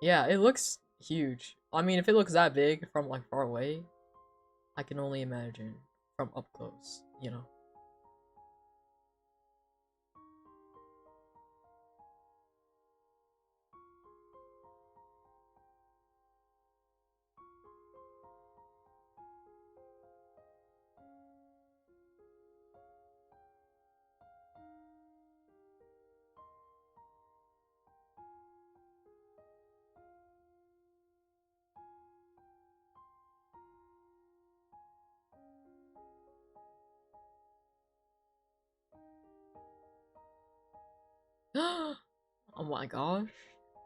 Yeah, it looks huge. I mean, if it looks that big from like far away, I can only imagine from up close, you know? Oh my gosh.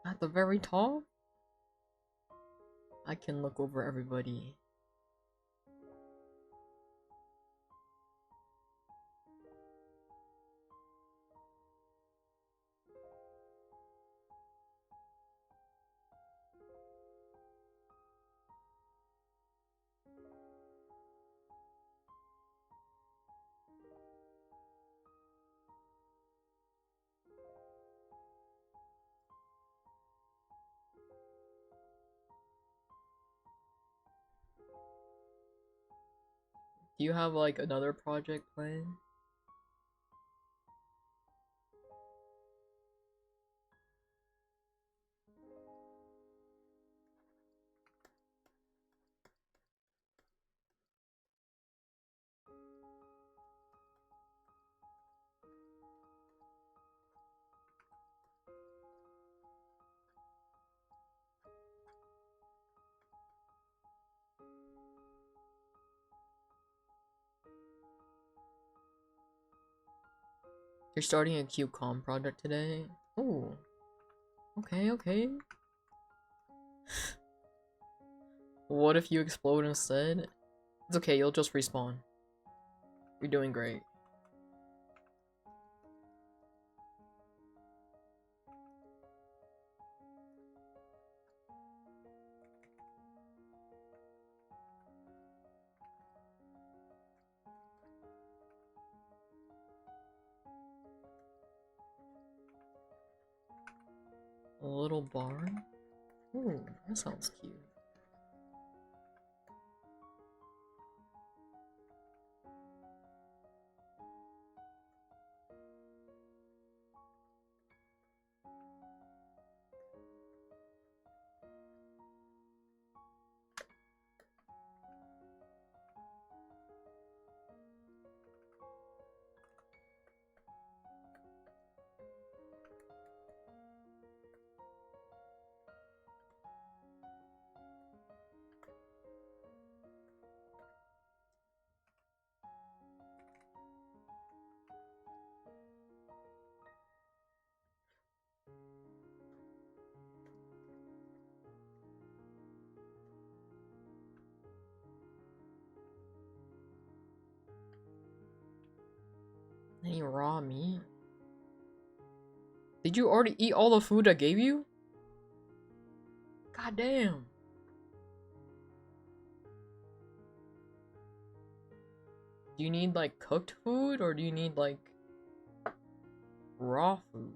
At the very top? I can look over everybody. Do you have like another project planned? You're starting a QCOM project today? Oh, okay, okay. What if you explode instead? It's okay, you'll just respawn. You're doing great. A little barn? Ooh, that sounds cute. Any raw meat? Did you already eat all the food I gave you? God damn. Do you need like cooked food or do you need like raw food?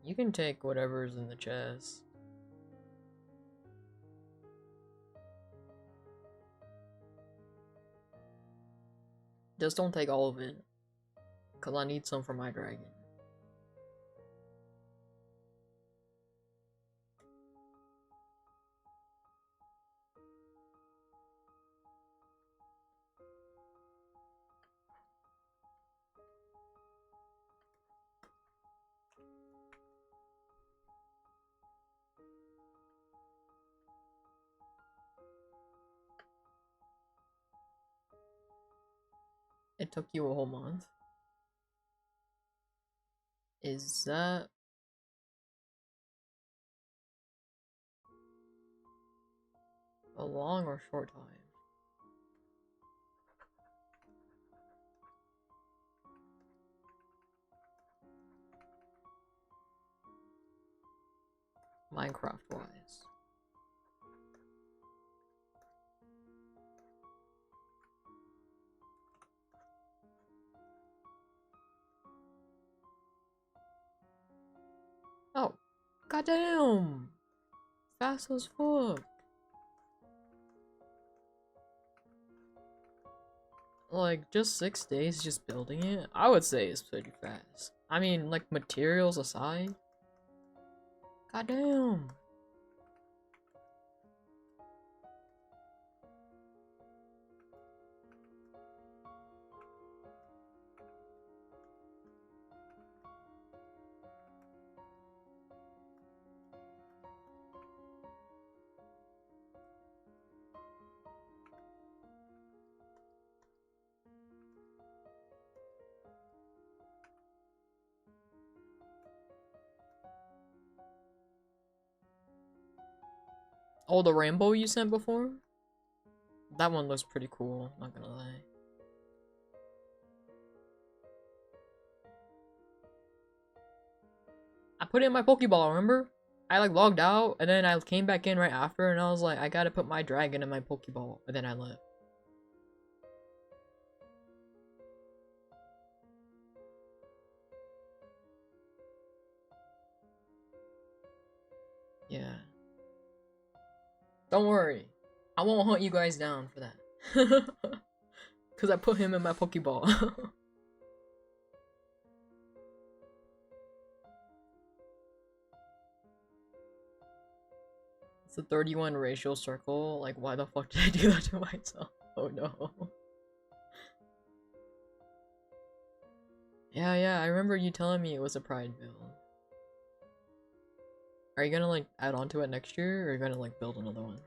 You can take whatever's in the chest. Just don't take all of it. Cause I need some for my dragon. It took you a whole month? Is that... a long or short time? Minecraft-wise. Oh, goddamn! Fast as fuck. Like, just 6 days just building it? I would say it's pretty fast. I mean, like, materials aside. Goddamn. Oh, the rainbow you sent before? That one looks pretty cool, not gonna lie. I put it in my Pokeball, remember? I like logged out, and then I came back in right after, and I was like, I gotta put my dragon in my Pokeball, and then I left. Yeah. Don't worry. I won't hunt you guys down for that. Because I put him in my Pokeball. It's a 31 ratio circle. Like, why the fuck did I do that to myself? Oh no. Yeah, I remember you telling me it was a pride build. Are you gonna like add on to it next year, or are you gonna like build another one?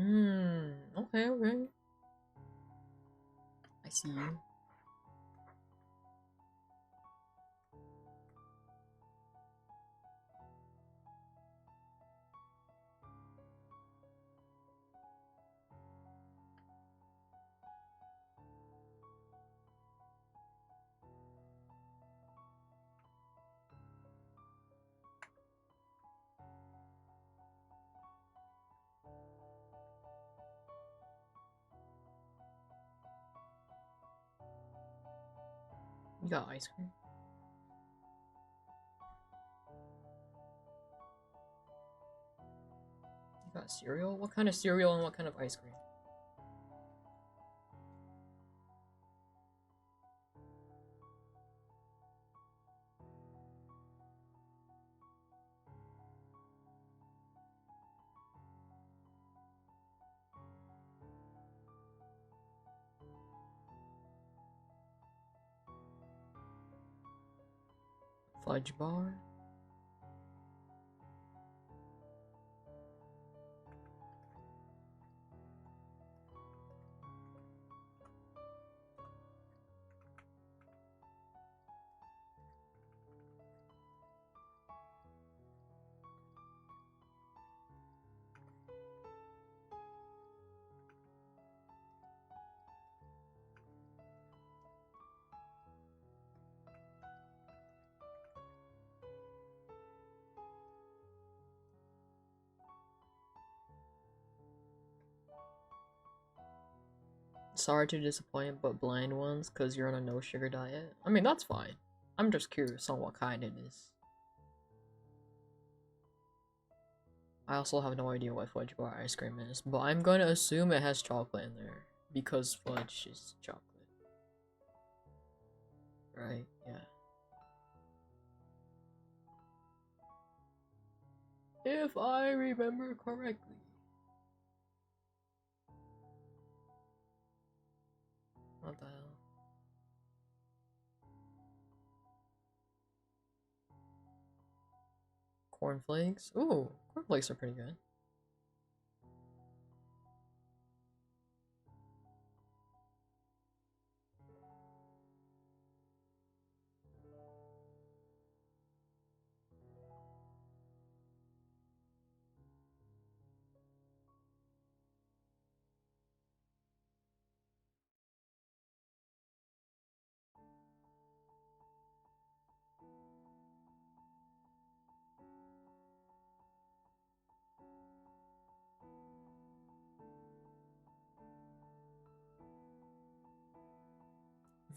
Okay, okay. I see you. You got ice cream? You got cereal? What kind of cereal and what kind of ice cream? Fudge bar? Sorry to disappoint, but blind ones, because you're on a no sugar diet. I mean, that's fine. I'm just curious on what kind it is. I also have no idea what fudge bar ice cream is, but I'm going to assume it has chocolate in there, because fudge is chocolate. Right? Yeah. If I remember correctly. What the hell? Cornflakes? Ooh, cornflakes are pretty good.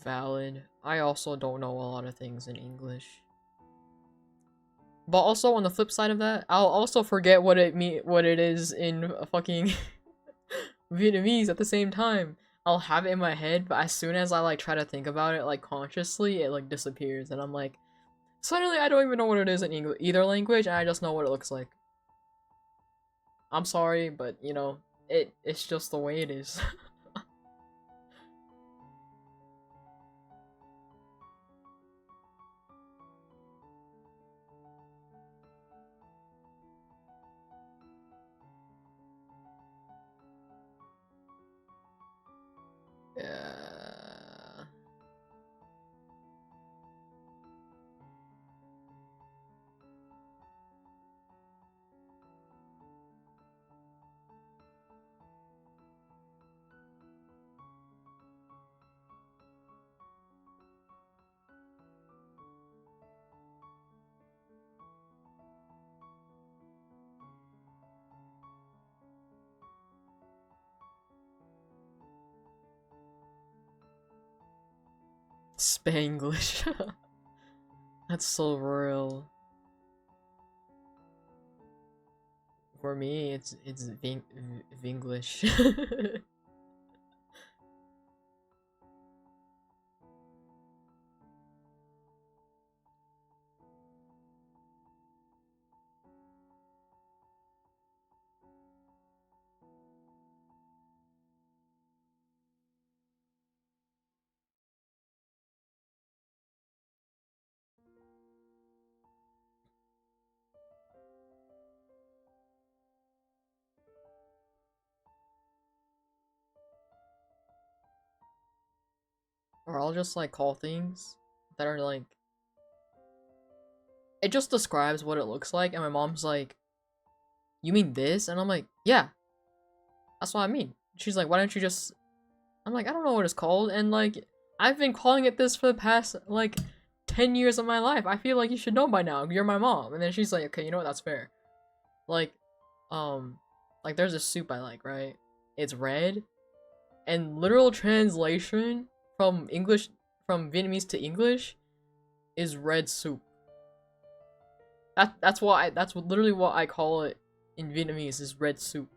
Valid. I also don't know a lot of things in English. But also on the flip side of that, I'll also forget what it is in fucking Vietnamese at the same time. I'll have it in my head, but as soon as I like try to think about it like consciously, it like disappears and I'm like suddenly I don't even know what it is in English either language and I just know what it looks like. I'm sorry, but you know, it's just the way it is. Yeah. Spanglish. That's so real. For me, it's Vinglish. Or I'll just like call things that are like, it just describes what it looks like, and my mom's like, you mean this? And I'm like, yeah, that's what I mean. She's like, why don't you just, I'm like, I don't know what it's called, and like, I've been calling it this for the past like 10 years of my life. I feel like you should know by now. You're my mom. And then she's like, okay, you know what, that's fair. Like, um, like there's a soup I like, right? It's red, and literal translation from English, from Vietnamese to English, is red soup. That's literally what I call it in Vietnamese, is red soup.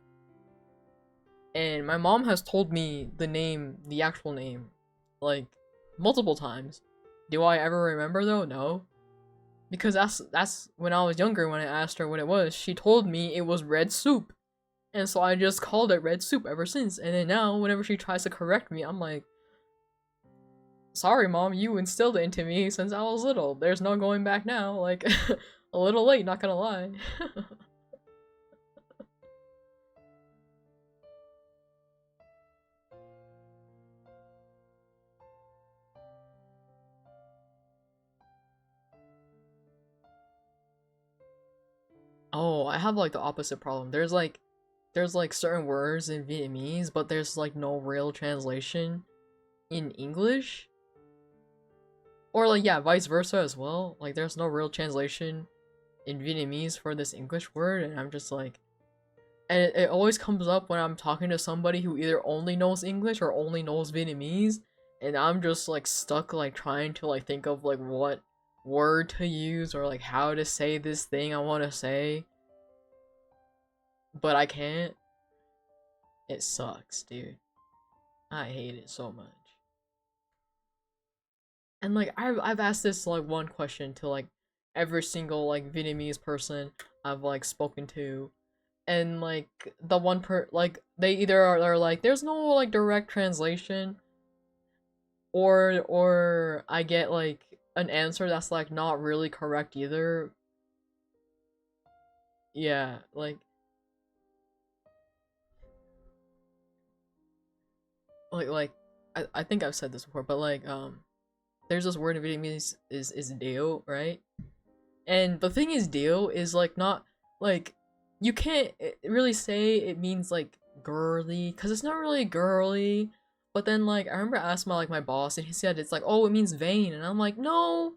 And my mom has told me the name, the actual name, like multiple times. Do I ever remember though? No. Because that's when I was younger, when I asked her what it was, she told me it was red soup. And so I just called it red soup ever since. And then now, whenever she tries to correct me, I'm like, sorry mom, you instilled it into me since I was little. There's no going back now. Like, a little late, not gonna lie. Oh, I have like the opposite problem. There's like certain words in Vietnamese, but there's like no real translation in English. Or like, yeah, vice versa as well. Like there's no real translation in Vietnamese for this English word, and I'm just like, and it always comes up when I'm talking to somebody who either only knows English or only knows Vietnamese, and I'm just like stuck like trying to like think of like what word to use or like how to say this thing I want to say, but I can't. It sucks, dude. I hate it so much. And like I've asked this like one question to like every single like Vietnamese person I've like spoken to, and like the one per like they either are like there's no like direct translation, or I get like an answer that's like not really correct either. Yeah, like I think I've said this before, but like there's this word in Vietnamese is deo, right? And the thing is, deo is like not like you can't really say it means like girly because it's not really girly. But then like I remember asking my boss and he said it's like, oh, it means vain, and I'm like, no,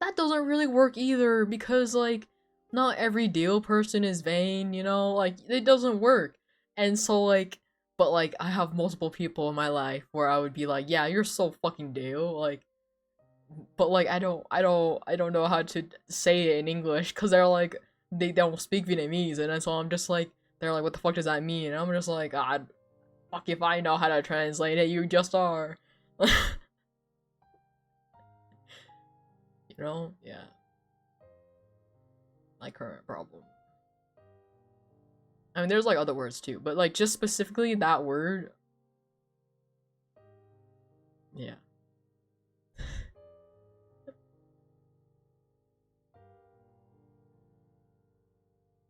that doesn't really work either because like not every deal person is vain, you know, like it doesn't work. And so like, but like I have multiple people in my life where I would be like, yeah, you're so fucking deal, like, but like I don't know how to say it in English because they're like they don't speak Vietnamese, and then so I'm just like they're like, what the fuck does that mean? And I'm just like, God, fuck if I know how to translate it, you just are. You know? Yeah. My current problem. I mean, there's like other words too, but like just specifically that word. Yeah.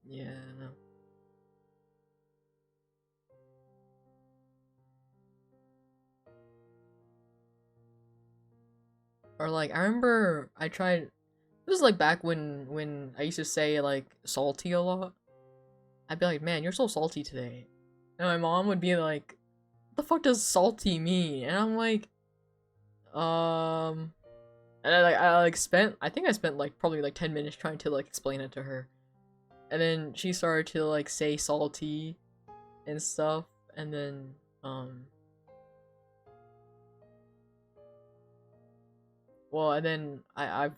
Yeah. Or like I remember I tried. This was like back when I used to say like salty a lot. I'd be like, man, you're so salty today. And my mom would be like, what the fuck does salty mean? And I'm like, um, and I like spent, I think I spent like probably like 10 minutes trying to like explain it to her. And then she started to like say salty and stuff. And then, well, and then I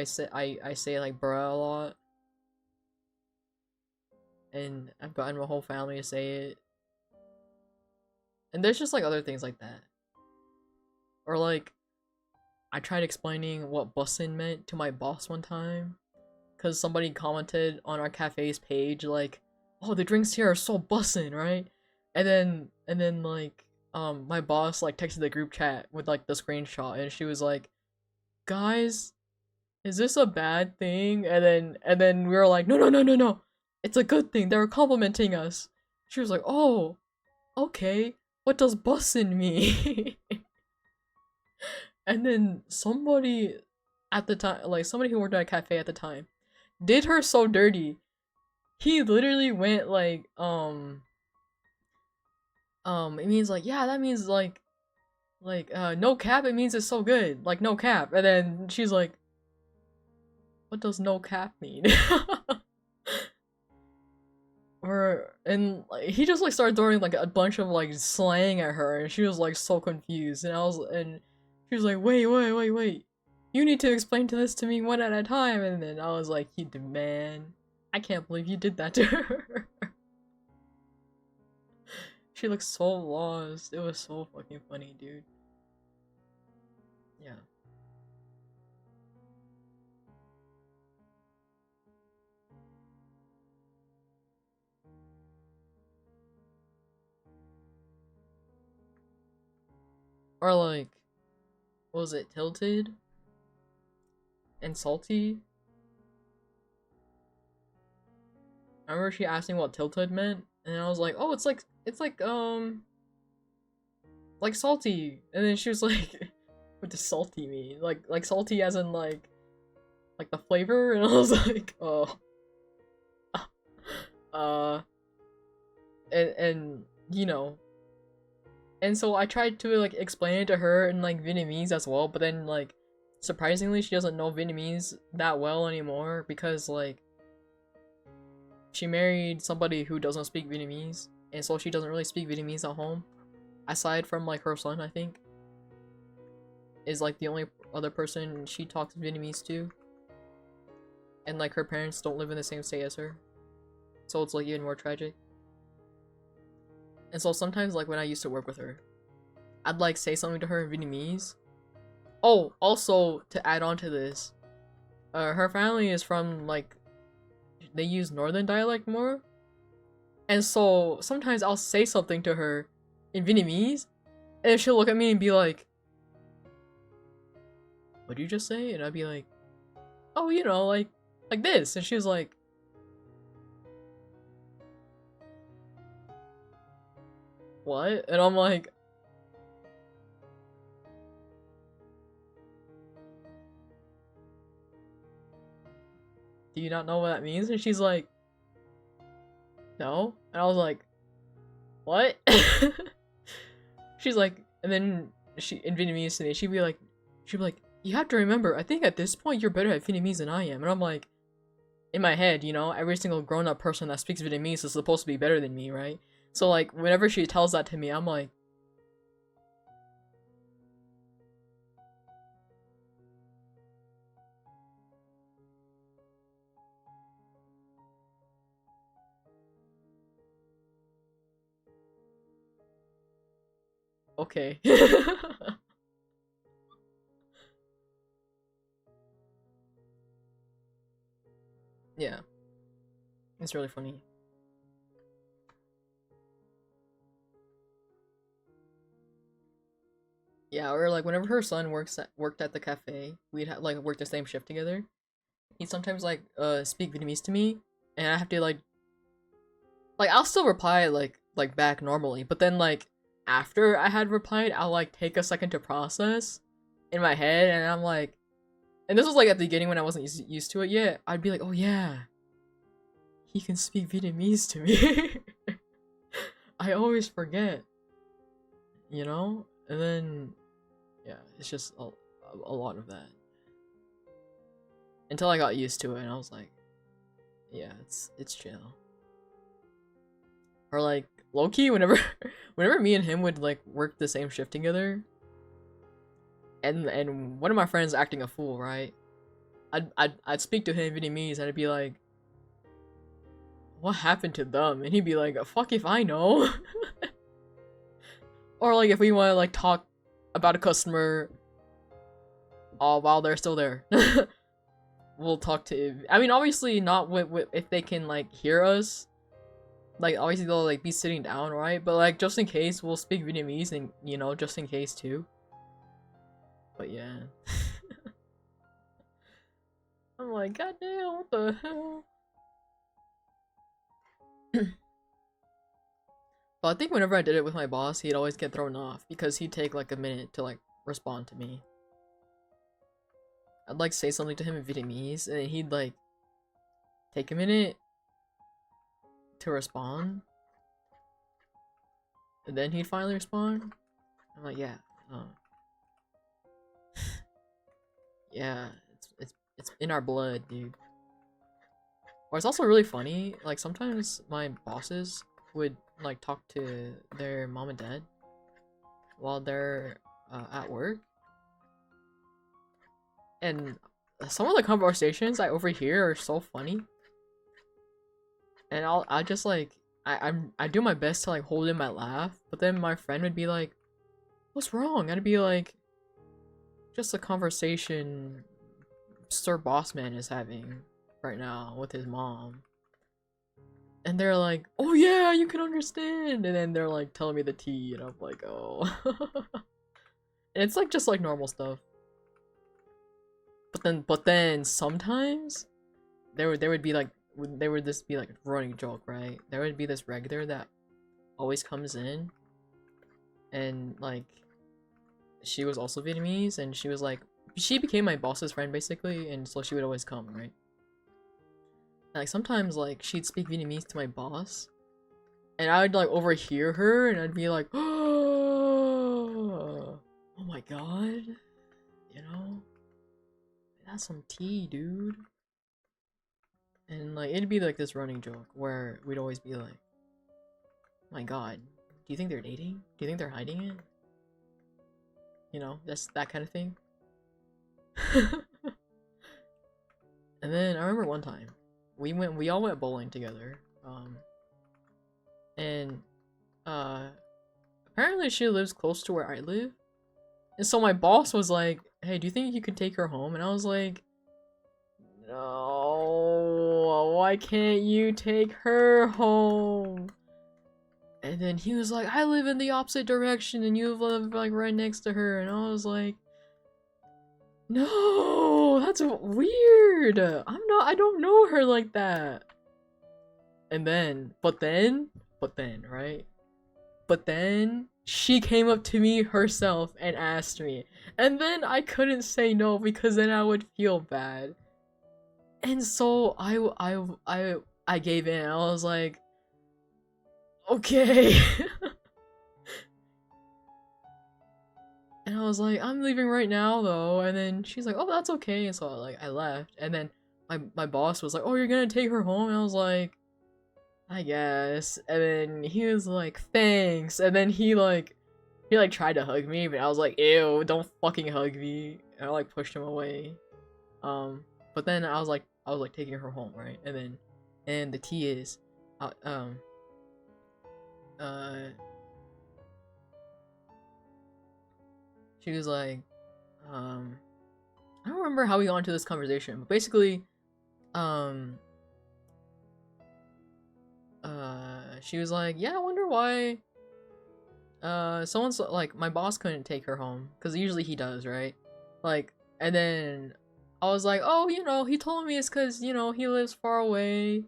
say like bruh a lot. And I've gotten my whole family to say it. And there's just like other things like that. Or like I tried explaining what bussin' meant to my boss one time because somebody commented on our cafe's page like, "Oh, the drinks here are so bussin', right?" And then like my boss like texted the group chat with like the screenshot, and she was like, "Guys, is this a bad thing?" And then we were like, "No, no, no, no, no. It's a good thing. They were complimenting us." She was like, "Oh, okay. What does bussin' mean?" And then somebody at the time, like somebody who worked at a cafe at the time, did her so dirty. He literally went like, it means like, yeah, that means no cap, it means it's so good, like no cap. And then she's like, what does no cap mean? And like, he just like started throwing like a bunch of like slang at her, and she was like so confused. And she was like, wait, you need to explain to this to me one at a time. And then I was like, man, I can't believe you did that to her. She looked so lost. It was so fucking funny, dude. Yeah. Or like, what was it, tilted and salty? I remember she asked me what tilted meant, and I was like, oh, it's like salty. And then she was like, what does salty mean? Like salty as in like the flavor? And I was like, oh. uh and you know, and so I tried to like explain it to her in like Vietnamese as well, but then like surprisingly she doesn't know Vietnamese that well anymore, because like she married somebody who doesn't speak Vietnamese, and so she doesn't really speak Vietnamese at home, aside from like her son, I think, is like the only other person she talks Vietnamese to. And like her parents don't live in the same state as her, so it's like even more tragic. And so sometimes like when I used to work with her, I'd like say something to her in Vietnamese. Oh, also to add on to this, her family is from like, they use northern dialect more, and so sometimes I'll say something to her in Vietnamese, and she'll look at me and be like, what'd you just say? And I'd be like, oh, you know, like this. And she was like, what? And I'm like, do you not know what that means? And she's like, no. And I was like, what? She's like, and then she, in Vietnamese to me, she'd be like, you have to remember, I think at this point you're better at Vietnamese than I am. And I'm like, in my head, you know, every single grown-up person that speaks Vietnamese is supposed to be better than me, right? So like, whenever she tells that to me, I'm like, okay. Yeah, it's really funny. Yeah, or like whenever her son worked at the cafe, we'd like work the same shift together. He'd sometimes like speak Vietnamese to me, and I have to like I'll still reply like back normally, but then like after I had replied, I'll like take a second to process in my head, and I'm like, and this was like at the beginning when I wasn't used to it yet. I'd be like, oh yeah, he can speak Vietnamese to me. I always forget, you know? And then yeah, it's just a lot of that. Until I got used to it, and I was like, yeah, it's chill. Or like low-key, whenever whenever me and him would like work the same shift together, and one of my friends acting a fool, right? I'd speak to him in Vietnamese, and I'd be like, what happened to them? And he'd be like, fuck if I know. Or like if we want to like talk about a customer while they're still there. We'll talk to, I mean, obviously not with if they can like hear us, like obviously they'll like be sitting down, right? But like just in case, we'll speak Vietnamese, and you know, just in case too. But yeah. I'm like, goddamn, what the hell? But I think whenever I did it with my boss, he'd always get thrown off because he'd take like a minute to like respond to me. I'd like say something to him in Vietnamese, and he'd like take a minute to respond, and then he'd finally respond. I'm like, yeah, yeah, it's in our blood, dude. Or it's also really funny. Like sometimes my bosses would like talk to their mom and dad while they're at work, and some of the conversations I overhear are so funny. And I just like I do my best to like hold in my laugh, but then my friend would be like, "What's wrong?" I'd be like, "Just a conversation Sir Bossman is having right now with his mom." And they're like, "Oh yeah, you can understand." And then they're like telling me the tea, and I'm like, "Oh." And it's like just like normal stuff. But then sometimes there would be like there would this be like a running joke, right? There would be this regular that always comes in, and like she was also Vietnamese, and she was like she became my boss's friend basically, and so she would always come, right? And, like sometimes like she'd speak Vietnamese to my boss, and I would like overhear her, and I'd be like, "Oh my god, you know, that's some tea, dude." And like it'd be like this running joke where we'd always be like, "My god, do you think they're dating? Do you think they're hiding it?" You know, that's that kind of thing. And then I remember one time we all went bowling together. And apparently she lives close to where I live. And so my boss was like, "Hey, do you think you could take her home?" And I was like, "No, why can't you take her home?" And then he was like, "I live in the opposite direction and you live like right next to her." And I was like, "No, that's weird. I don't know her like that." And then, but then, right? But then she came up to me herself and asked me. And then I couldn't say no because then I would feel bad. And so I gave in. I was like, "Okay." And I was like, "I'm leaving right now though." And then she's like, "Oh, that's okay." And so like I left. And then my boss was like, "Oh, you're gonna take her home?" And I was like, "I guess." And then he was like, "Thanks." And then he tried to hug me, but I was like, "Ew, don't fucking hug me." And I like pushed him away. But then I was like taking her home, right? And the tea is, uh, um, uh, she was like, I don't remember how we got into this conversation, but basically, um, she was like, "Yeah, I wonder why, someone's like, my boss couldn't take her home, because usually he does, right?" Like, and then I was like, "Oh, you know, he told me it's because, you know, he lives far away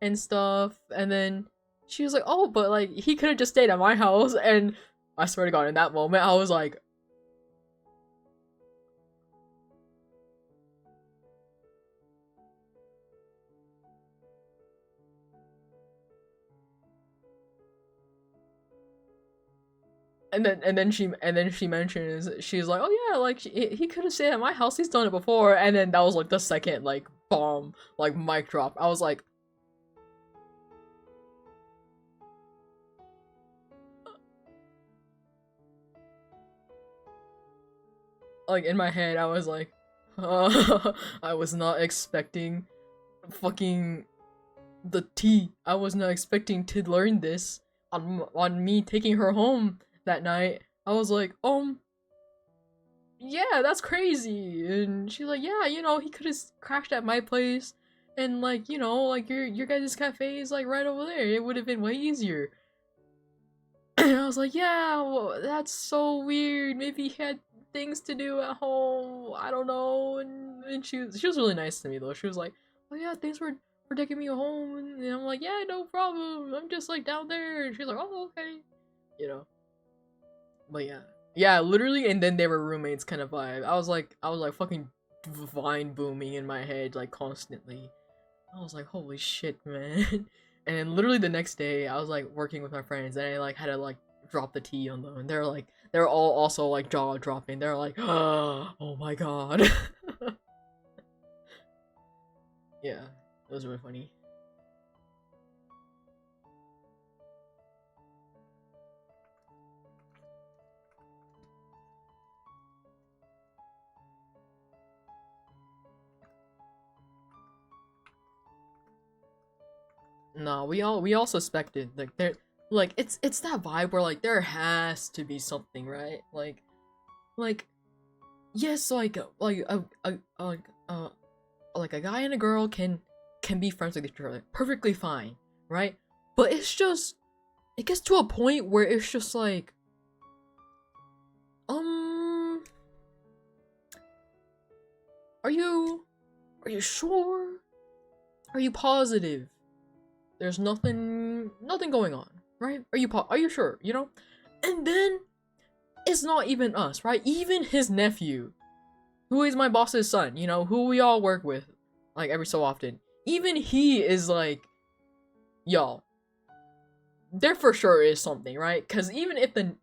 and stuff." And then she was like, "Oh, but like, he could have just stayed at my house." And I swear to God, in that moment, I was and then she mentions, she's like, "Oh yeah, like he could have stayed at my house. He's done it before." And then that was like the second like bomb, like mic drop. I was like in my head, I was like, I was not expecting fucking the tea. I was not expecting to learn this on me taking her home that night. I was like, yeah, that's crazy." And she's like, "Yeah, you know, he could have crashed at my place, and like, you know, like your guys' cafe is like right over there. It would have been way easier." And I was like, "Yeah, well, that's so weird. Maybe he had things to do at home. I don't know." And she was really nice to me though. She was like, "Oh yeah, thanks for taking me home." And I'm like, "Yeah, no problem. I'm just like down there." And she's like, "Oh, okay," you know. But yeah, literally. And then they were roommates kind of vibe. I was like fucking Vine booming in my head like constantly. I was like, holy shit, man. And literally the next day, I was like working with my friends, and I like had to like drop the tea on them, and they're all also like jaw dropping. They're like, oh my god. Yeah, it was really funny. No, we all suspected like there like it's that vibe where like there has to be something, right? Like yes, like a guy and a girl can be friends with each other perfectly fine, right? But it's just it gets to a point where it's just like um are you sure? Are you positive? There's nothing going on, right? Are you sure, you know? And then it's not even us, right? Even his nephew, who is my boss's son, you know, who we all work with like every so often. Even he is like, yo, there for sure is something, right? Cuz even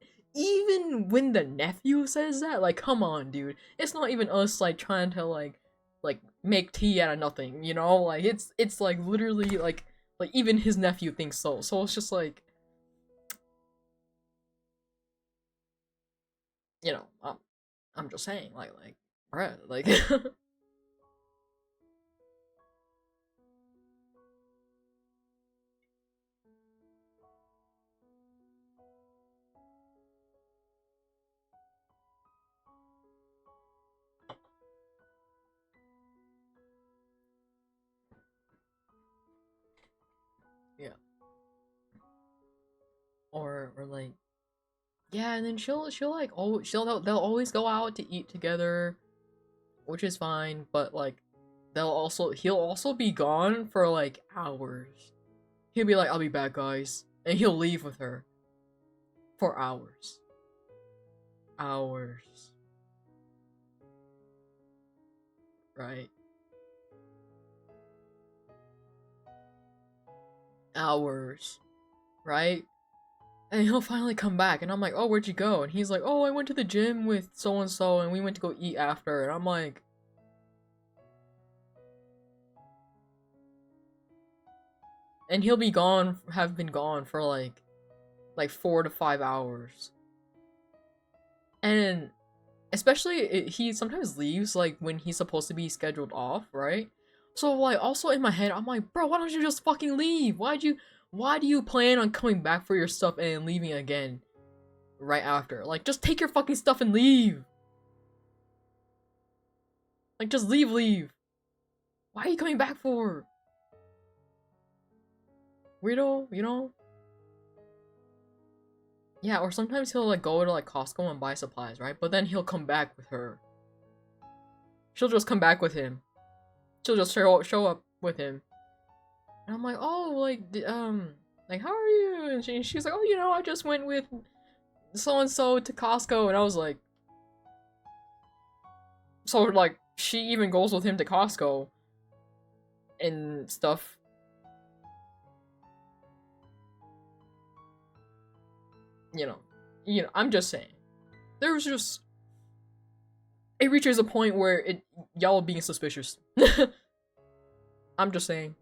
when the nephew says that, like come on, dude. It's not even us like trying to like make tea out of nothing, you know? Like it's like literally like even his nephew thinks so. So it's just like, you know, I'm just saying, like, bruh, like, yeah, or like, yeah, and then she'll like they'll always go out to eat together, which is fine, but like he'll also be gone for like hours. He'll be like, I'll be back, guys, and he'll leave with her for hours, hours, right? Hours, right? And he'll finally come back, and I'm like, oh, where'd you go? And he's like, oh, I went to the gym with so and so, and we went to go eat after. And I'm like, and he'll be gone, have been gone for like 4 to 5 hours, and especially he sometimes leaves like when he's supposed to be scheduled off, right? So like also in my head, I'm like, bro, why don't you just fucking leave? Why do you plan on coming back for your stuff and leaving again right after? Like, just take your fucking stuff and leave. Like, just leave. Why are you coming back for? Weirdo, you know? Yeah, or sometimes he'll like go to like Costco and buy supplies, right? But then he'll come back with her. She'll just come back with him. She'll just show up with him. And I'm like, oh, like how are you? And she's like, oh, you know, I just went with so and so to Costco, and I was like, so like she even goes with him to Costco and stuff. I'm just saying. There's just it reaches a point where y'all are being suspicious. I'm just saying.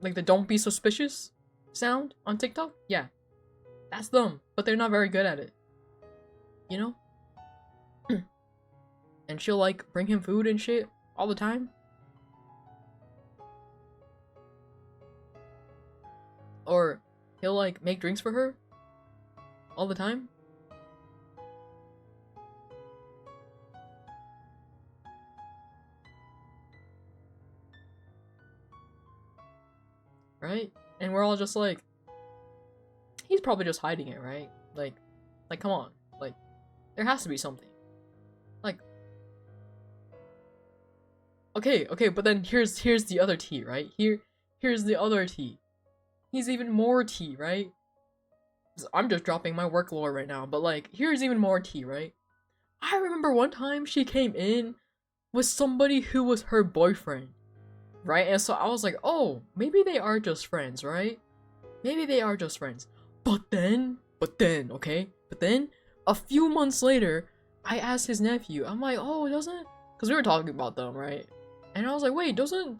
Like the don't be suspicious sound on TikTok? Yeah. That's them, but they're not very good at it. You know? And she'll like bring him food and shit all the time. Or he'll like make drinks for her all the time. Right? And we're all just like, he's probably just hiding it, right? Like come on. Like, there has to be something. Like, okay, but then here's the other tea, right? Here's the other tea. He's even more tea, right? I'm just dropping my work lore right now, but like, here's even more tea, right? I remember one time she came in with somebody who was her boyfriend, right? And so I was like, oh, maybe they are just friends, right? Maybe they are just friends. But then, okay? But then, a few months later, I asked his nephew, I'm like, oh, doesn't, because we were talking about them, right? And I was like, wait, doesn't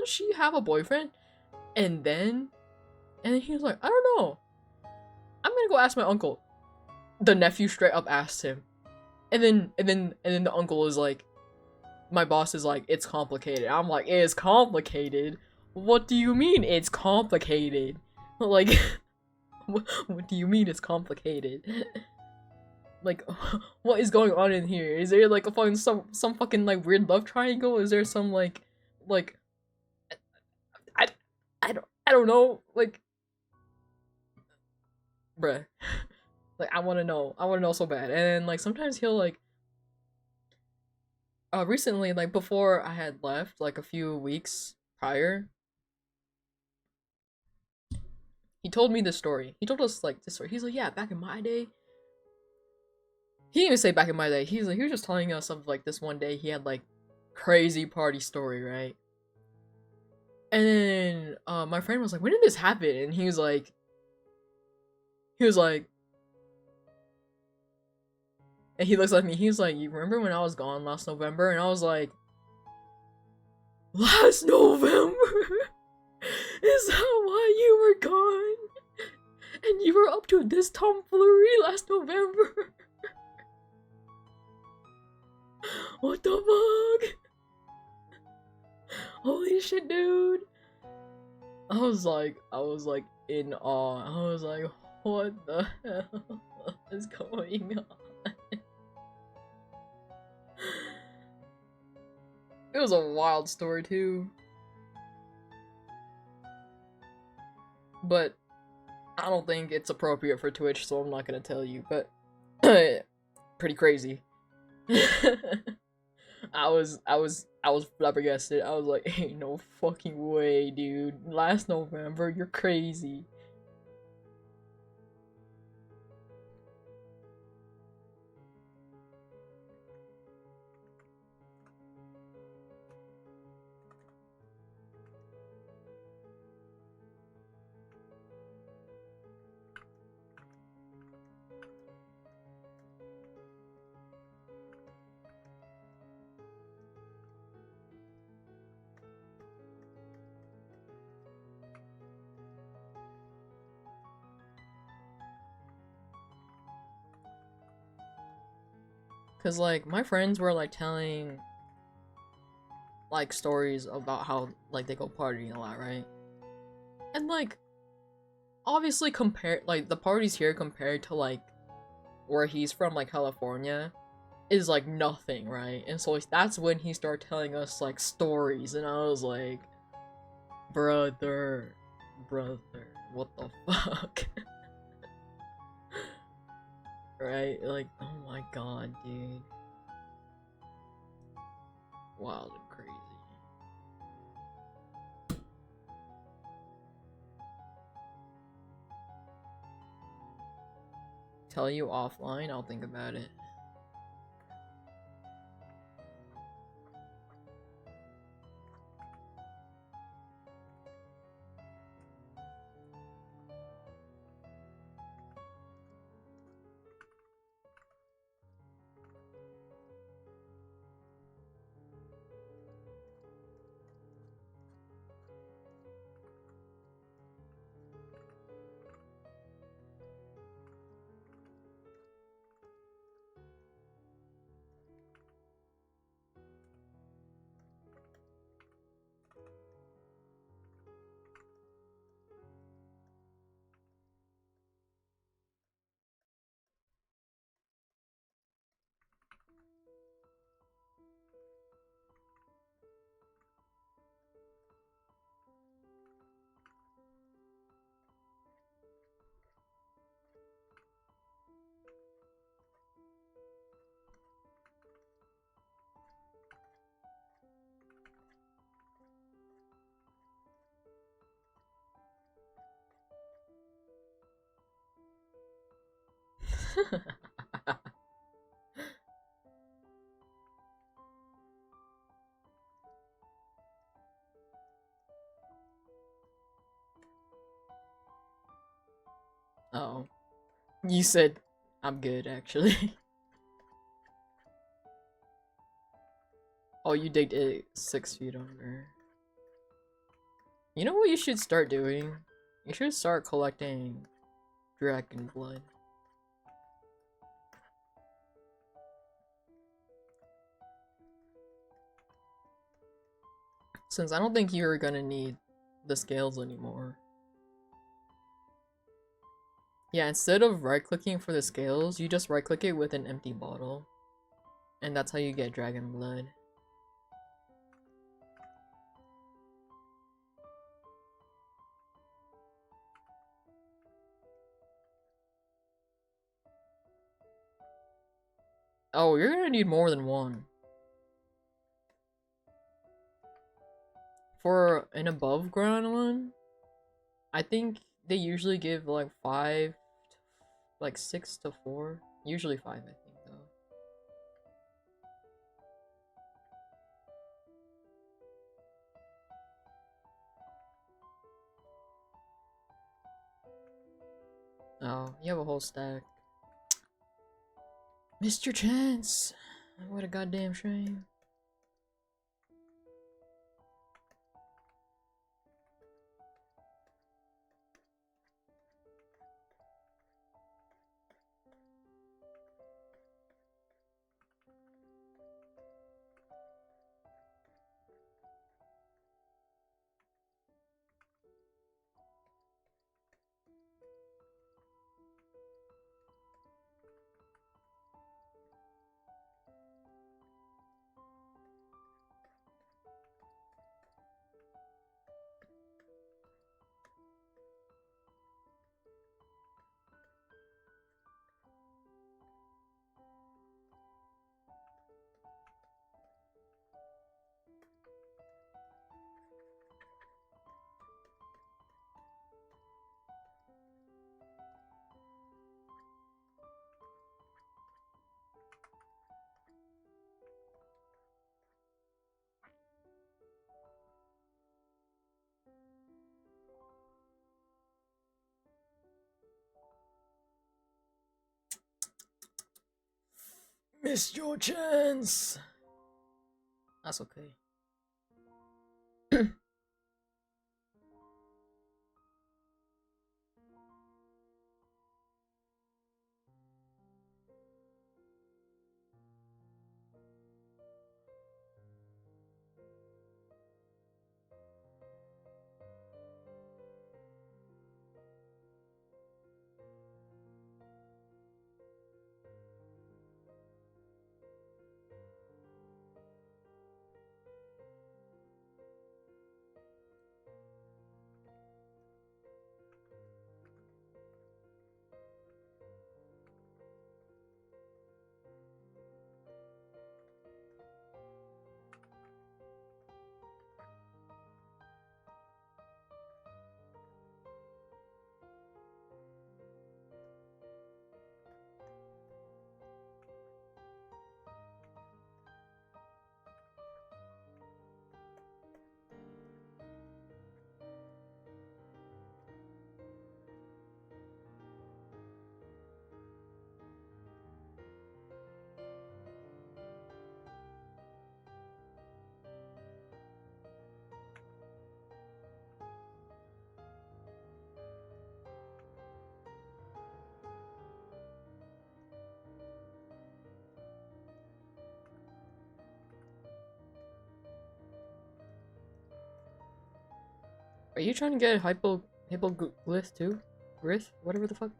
she have a boyfriend? And then he was like, I don't know. I'm gonna go ask my uncle. The nephew straight up asked him. And then the uncle is like, my boss is like, it's complicated. I'm like, it's complicated? What do you mean it's complicated? Like, what do you mean it's complicated? Like, what is going on in here? Is there like a fucking some fucking like weird love triangle? Is there some like I I don't know, like, bruh. Like, I wanna know so bad. And like sometimes he'll like recently, like before I had left, like a few weeks prior, he told me this story. He told us like this story. He's like, yeah, back in my day. He didn't even say back in my day. He was just telling us of like this one day he had like crazy party story, right? And then my friend was like, when did this happen? And he was like, and he looks at me, he was like, you remember when I was gone last November? And I was like, last November? Is that why you were gone? And you were up to this tomfoolery last November? What the fuck? Holy shit, dude. I was like in awe. I was like, what the hell is going on? It was a wild story too. But I don't think it's appropriate for Twitch, so I'm not gonna tell you, but pretty crazy. I was flabbergasted. I was like, ain't no fucking way, dude. Last November, you're crazy. Cause like my friends were like telling like stories about how like they go partying a lot, right? And like obviously compared, like the parties here compared to like where he's from, like California, is like nothing, right? And so like, that's when he started telling us like stories, and I was like, brother, what the fuck? Right? Like, oh my god, dude. Wild and crazy. Tell you offline, I'll think about it. Oh. You said I'm good, actually. Oh, you digged it 6 feet under. You know what you should start doing? You should start collecting dragon blood. Since I don't think you're gonna need the scales anymore. Yeah, instead of right-clicking for the scales, you just right-click it with an empty bottle. And that's how you get dragon blood. Oh, you're gonna need more than one. For an above ground one, I think they usually give like 5, like 6 to 4. Usually 5, I think, though. Oh, you have a whole stack. Missed your chance! What a goddamn shame. Missed your chance! That's okay. Are you trying to get hypoglyph too? Grith? Whatever the fuck?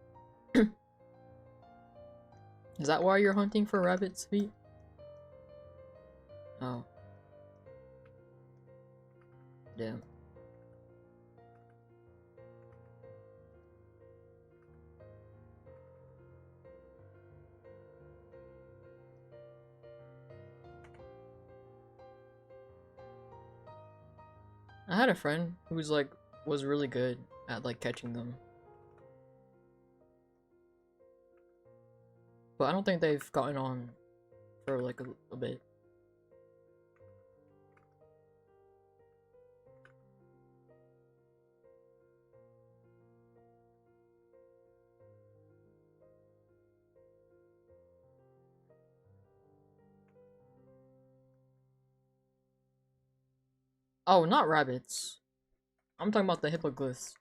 Is that why you're hunting for rabbit's feet? Oh. Damn. I had a friend who was really good at like catching them. But I don't think they've gotten on for like a bit. Oh, not rabbits. I'm talking about the hippogriffs.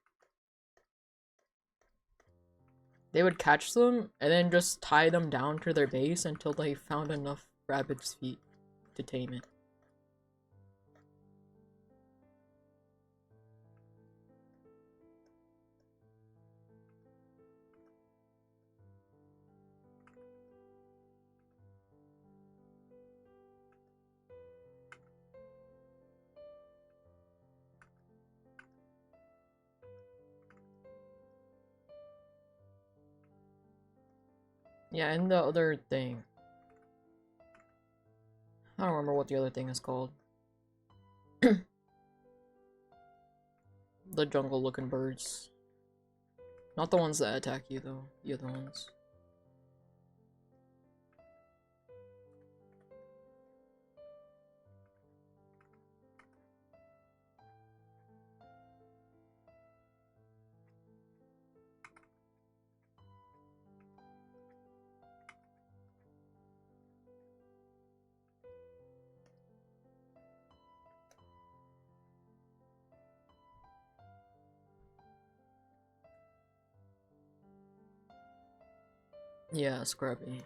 They would catch them and then just tie them down to their base until they found enough rabbit's feet to tame it. Yeah, and the other thing. I don't remember what the other thing is called. The jungle looking birds. Not the ones that attack you though, the other ones. Yeah, scrappy.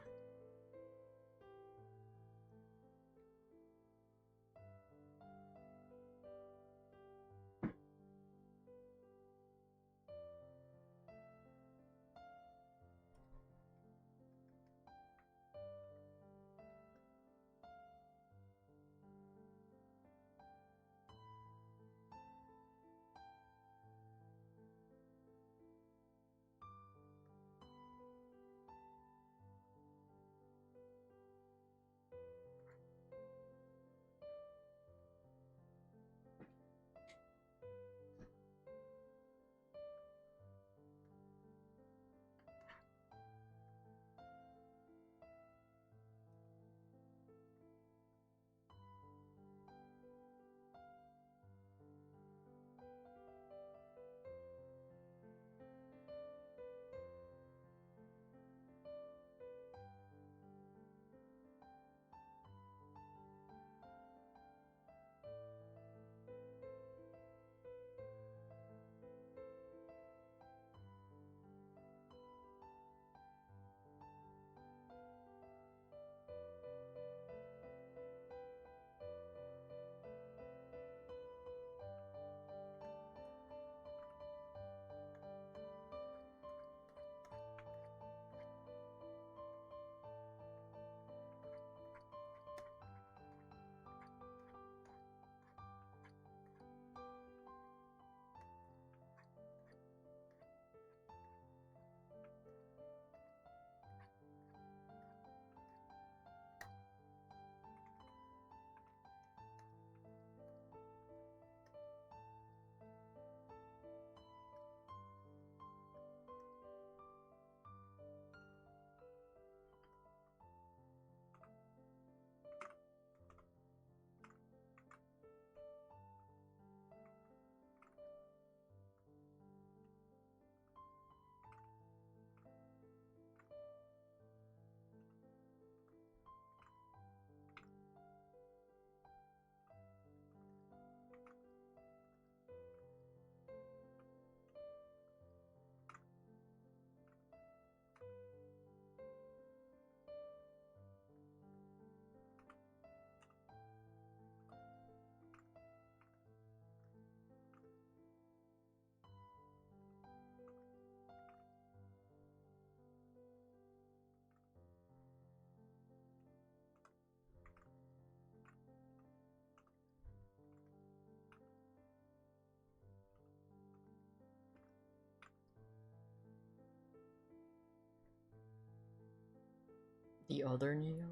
The other Neo?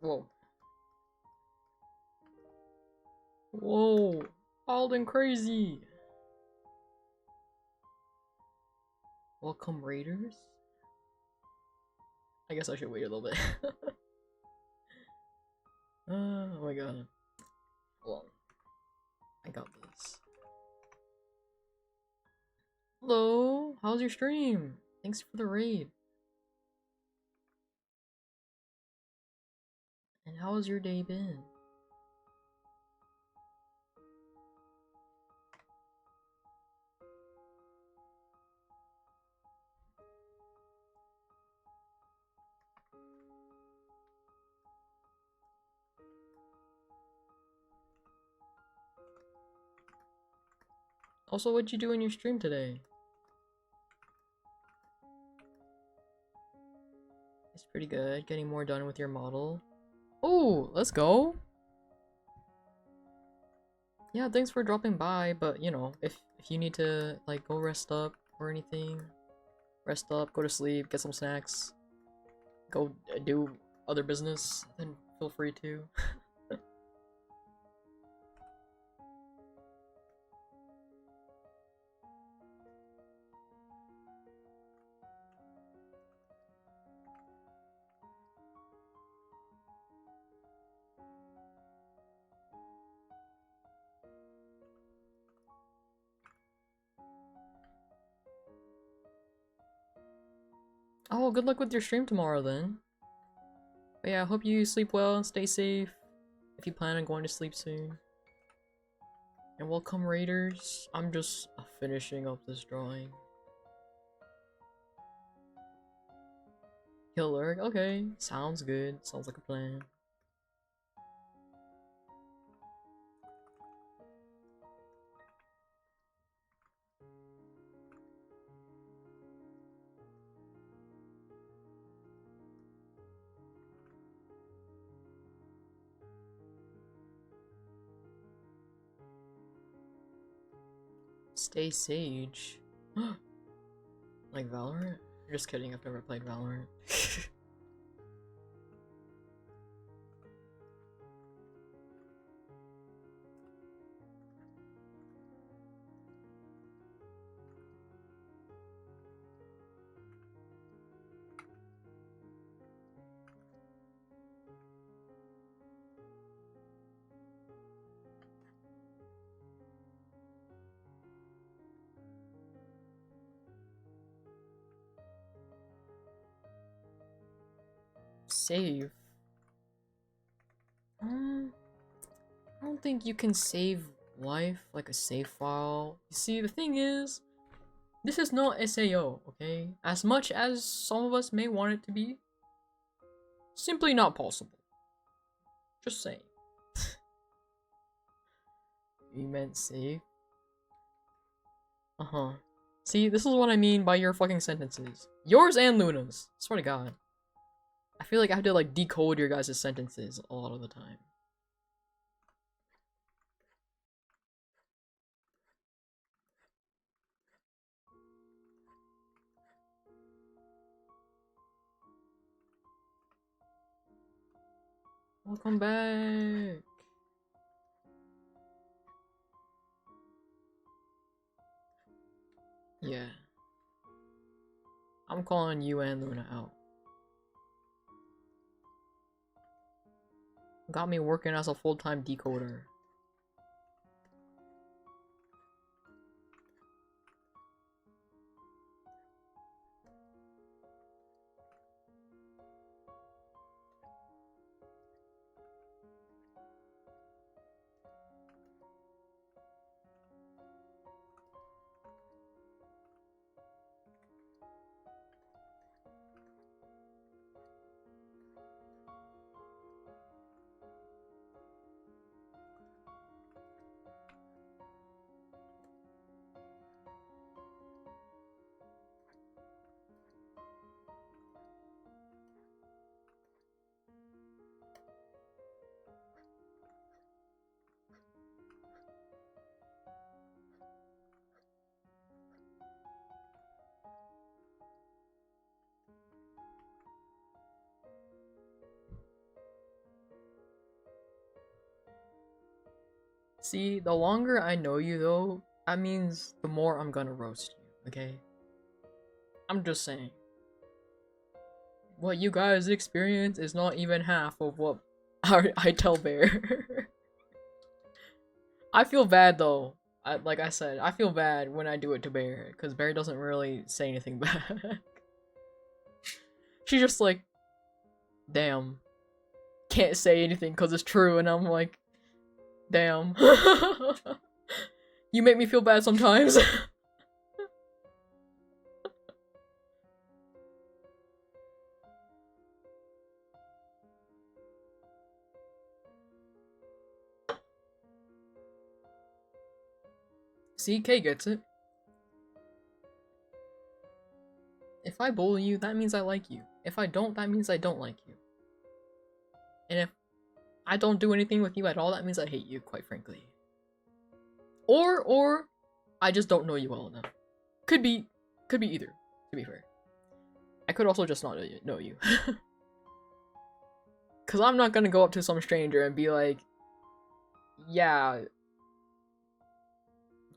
Whoa. Whoa. Wild and crazy. Welcome, Raiders. I guess I should wait a little bit. Oh my god. Hold on. I got this. Hello. How's your stream? Thanks for the raid. And how has your day been? Also, what'd you do in your stream today? It's pretty good. Getting more done with your model. Oh, let's go. Yeah, thanks for dropping by, but you know, if you need to like go rest up or anything, rest up, go to sleep, get some snacks, go do other business, then feel free to. Oh, good luck with your stream tomorrow then. But yeah, I hope you sleep well and stay safe if you plan on going to sleep soon. And welcome, Raiders. I'm just finishing up this drawing. Killer, okay. Sounds good. Sounds like a plan. Stay Sage. Like Valorant? Just kidding, I've never played Valorant. Save. I don't think you can save life like a save file. You see, the thing is, this is not SAO, okay? As much as some of us may want it to be, simply not possible. Just saying. You meant save? Uh-huh. See, this is what I mean by your fucking sentences. Yours and Luna's. Swear to God. I feel like I have to like decode your guys' sentences a lot of the time. Welcome back. Yeah. I'm calling you and Luna out. Got me working as a full-time decoder. See, the longer I know you though, that means the more I'm gonna roast you, okay? I'm just saying. What you guys experience is not even half of what I tell Bear. I feel bad though. Like I said, I feel bad when I do it to Bear, because Bear doesn't really say anything back. She's just like, damn. Can't say anything because it's true, and I'm like, damn. You make me feel bad sometimes. See, K gets it. If I bully you, that means I like you. If I don't, that means I don't like you. And if I don't do anything with you at all, that means I hate you, quite frankly. Or I just don't know you well enough. Could be either, to be fair. I could also just not know you. Cause I'm not gonna go up to some stranger and be like, yeah,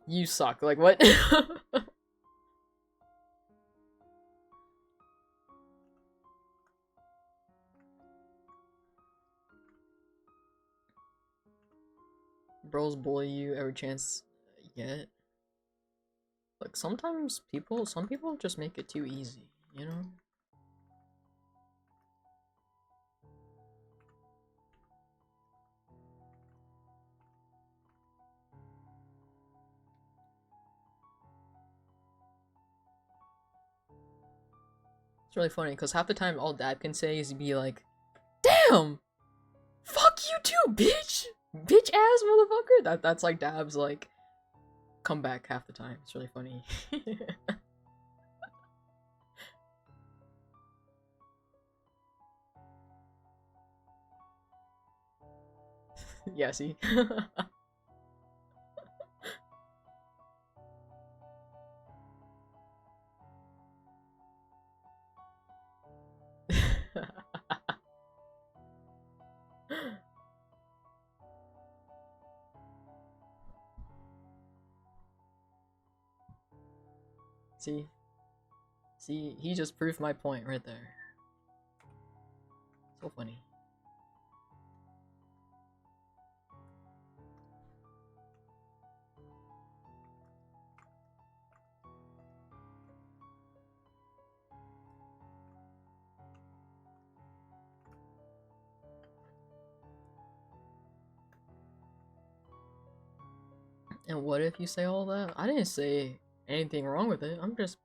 you suck. Like, what? Bros bully you every chance you get. Like, sometimes some people just make it too easy, you know? It's really funny, because half the time all Dad can say is be like, damn! Fuck you too, bitch! Bitch ass motherfucker! That's like Dab's, like, comeback half the time. It's really funny. Yeah, see? See? See, he just proved my point right there. So funny. And what if you say all that? I didn't say anything wrong with it. I'm just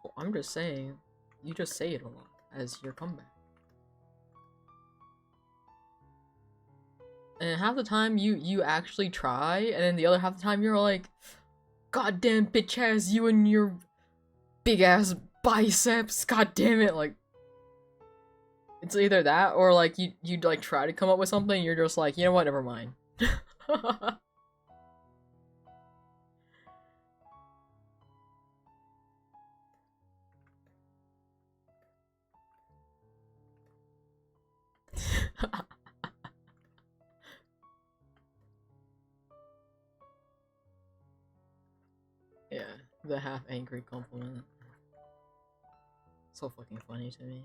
saying you just say it a lot as your comeback. And half the time you actually try, and then the other half the time you're like, goddamn bitch ass, you and your big ass biceps, god damn it, like it's either that or like you like try to come up with something, you're just like, you know what, never mind. Yeah, the half angry compliment. So fucking funny to me.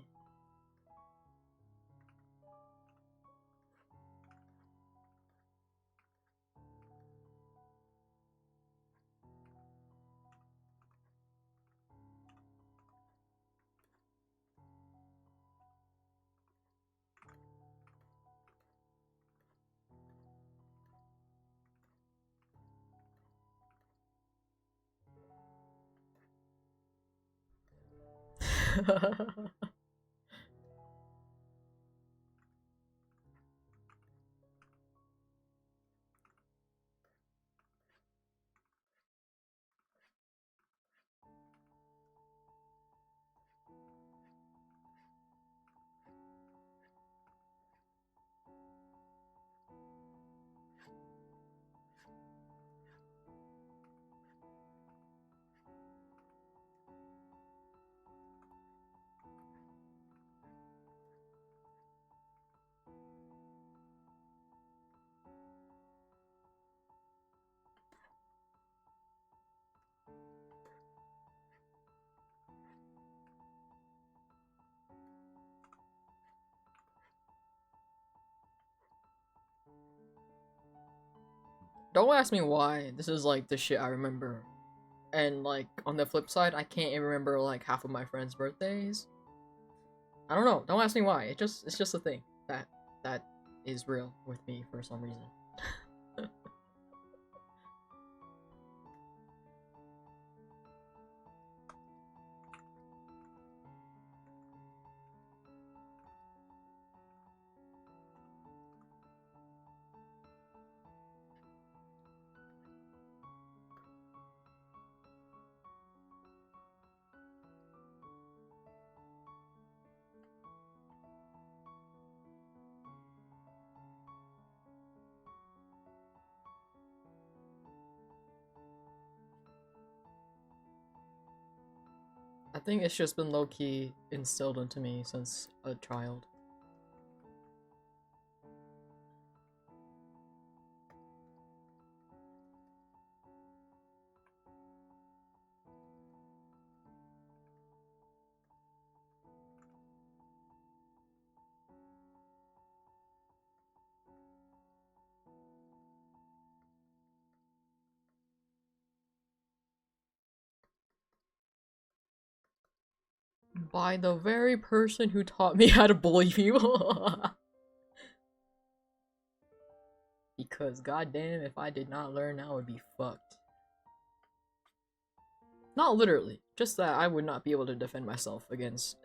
don't ask me why. This is like the shit I remember. And like on the flip side, I can't even remember like half of my friends' birthdays. I don't know. Don't ask me why. It's just a thing that is real with me for some reason. I think it's just been low-key instilled into me since a child. By the very person who taught me how to bully people. Because goddamn, if I did not learn, I would be fucked. Not literally, just that I would not be able to defend myself against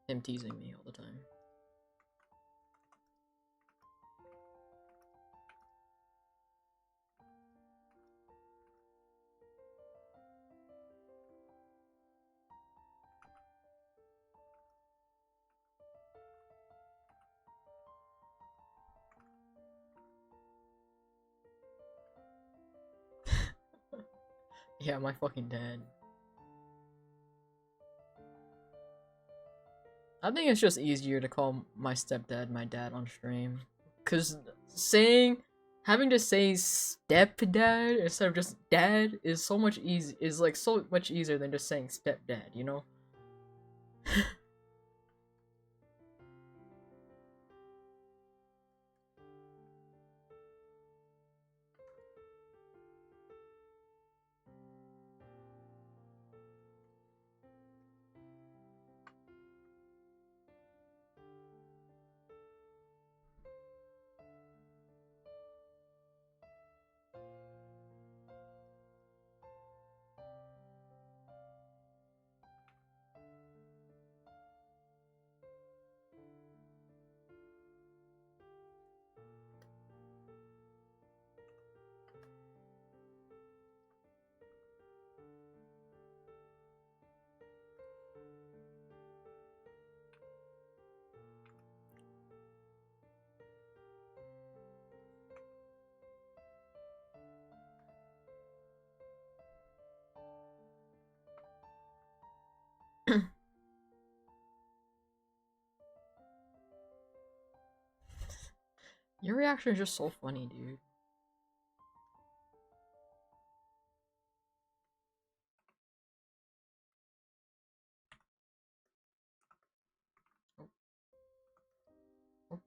him teasing me all the time. Yeah, my fucking dad. I think it's just easier to call my stepdad my dad on stream. Cause having to say stepdad instead of just dad is so much so much easier than just saying stepdad, you know? Your reaction is just so funny, dude. Oh. Oh.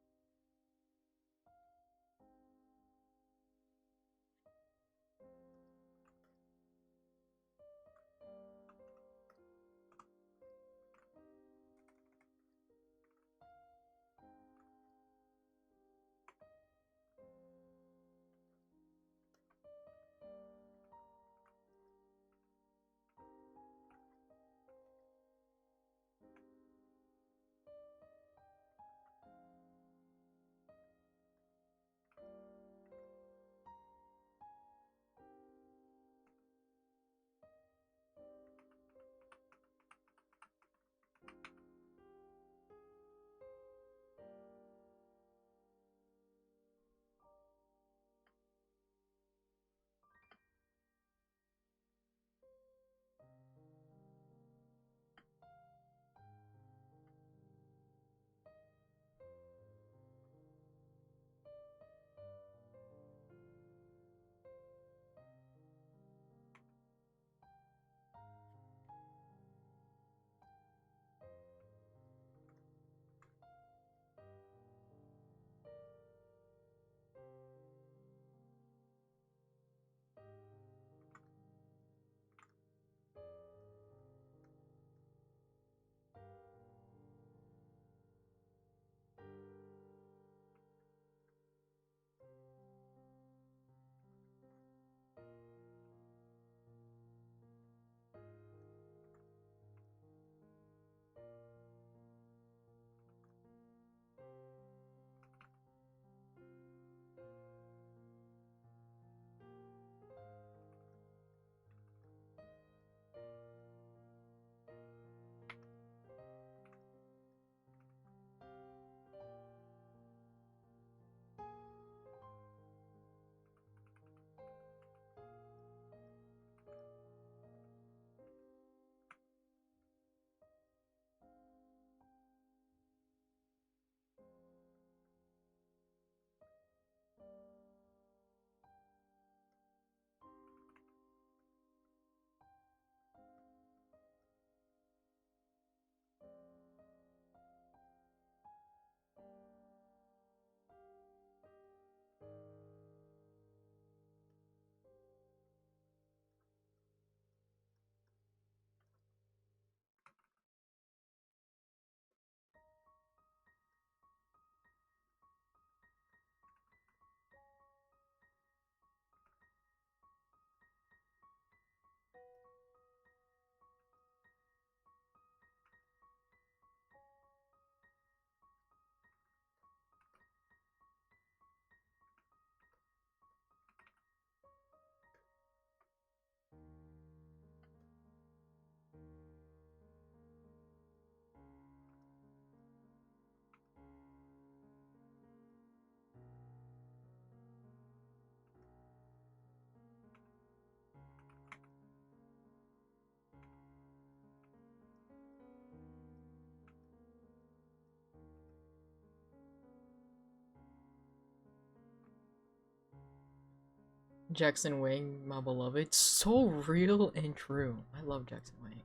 Jackson Wang, my beloved. It's so real and true. I love Jackson Wang.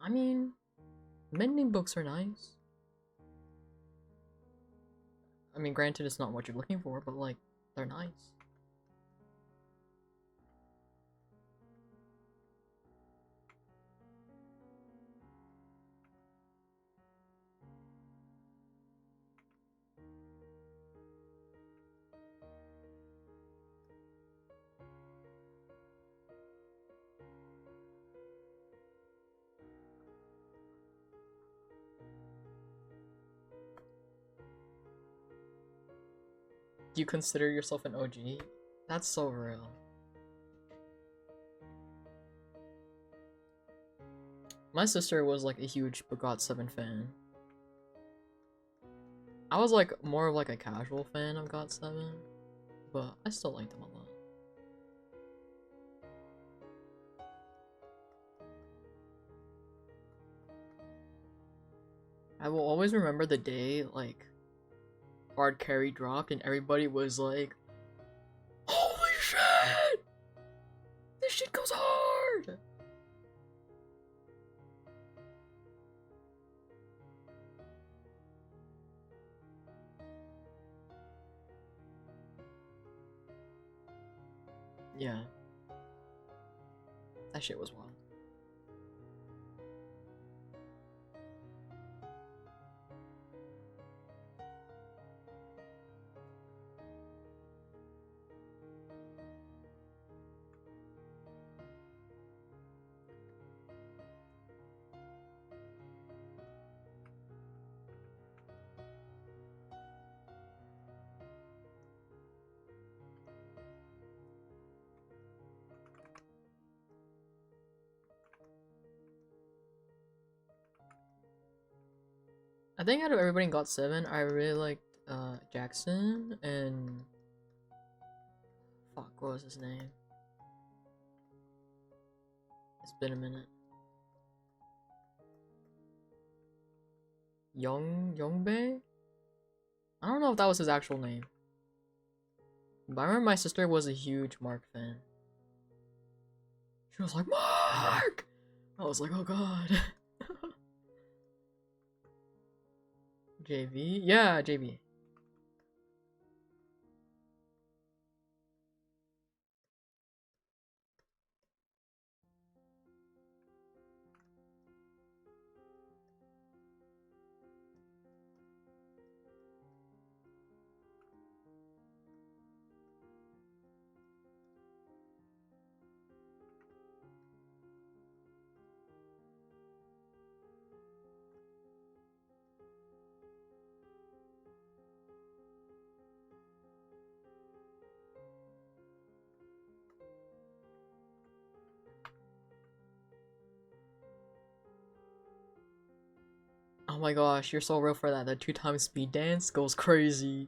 I mean, mending books are nice. I mean, granted, it's not what you're looking for, but like, they're nice. Do you consider yourself an OG? That's so real. My sister was like a huge Begot 7 fan. I was like more of like a casual fan of God 7, but I still liked him a lot. I will always remember the day like hard carry dropped and everybody was like, "Holy shit! This shit goes hard!" Yeah, that shit was wild. I think out of everybody in God 7, I really liked Jackson and fuck, what was his name? It's been a minute. Yongbae? I don't know if that was his actual name. But I remember my sister was a huge Mark fan. She was like, "Mark!" I was like, oh god. JV? Yeah, JV. Oh my gosh, you're so real for that. That 2 times speed dance goes crazy.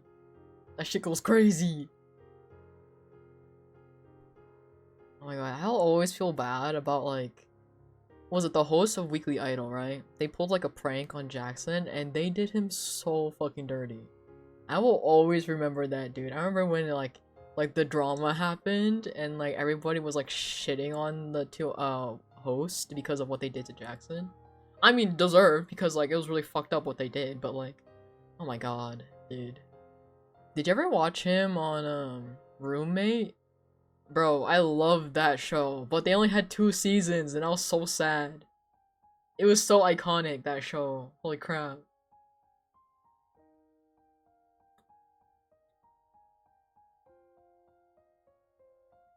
That shit goes crazy. Oh my god, I'll always feel bad about like, was it the host of Weekly Idol, right? They pulled like a prank on Jackson and they did him so fucking dirty. I will always remember that, dude. I remember when like the drama happened and like everybody was like shitting on the two hosts because of what they did to Jackson. I mean, deserved because like it was really fucked up what they did, but like, oh my god, dude. Did you ever watch him on Roommate? Bro, I loved that show, but they only had 2 seasons and I was so sad. It was so iconic, that show. Holy crap.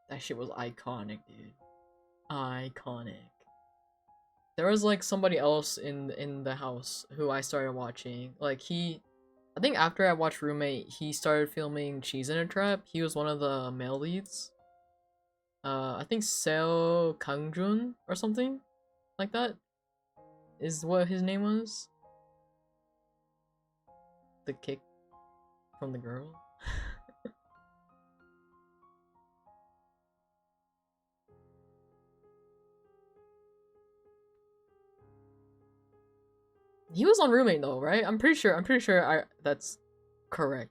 That shit was iconic, dude. Iconic. There was like somebody else in the house who I started watching. Like I think after I watched Roommate, he started filming Cheese in a Trap. He was one of the male leads. I think Seo Kangjun or something like that is what his name was. The kick from the girl. He was on Roommate though, right? I'm pretty sure that's Correct.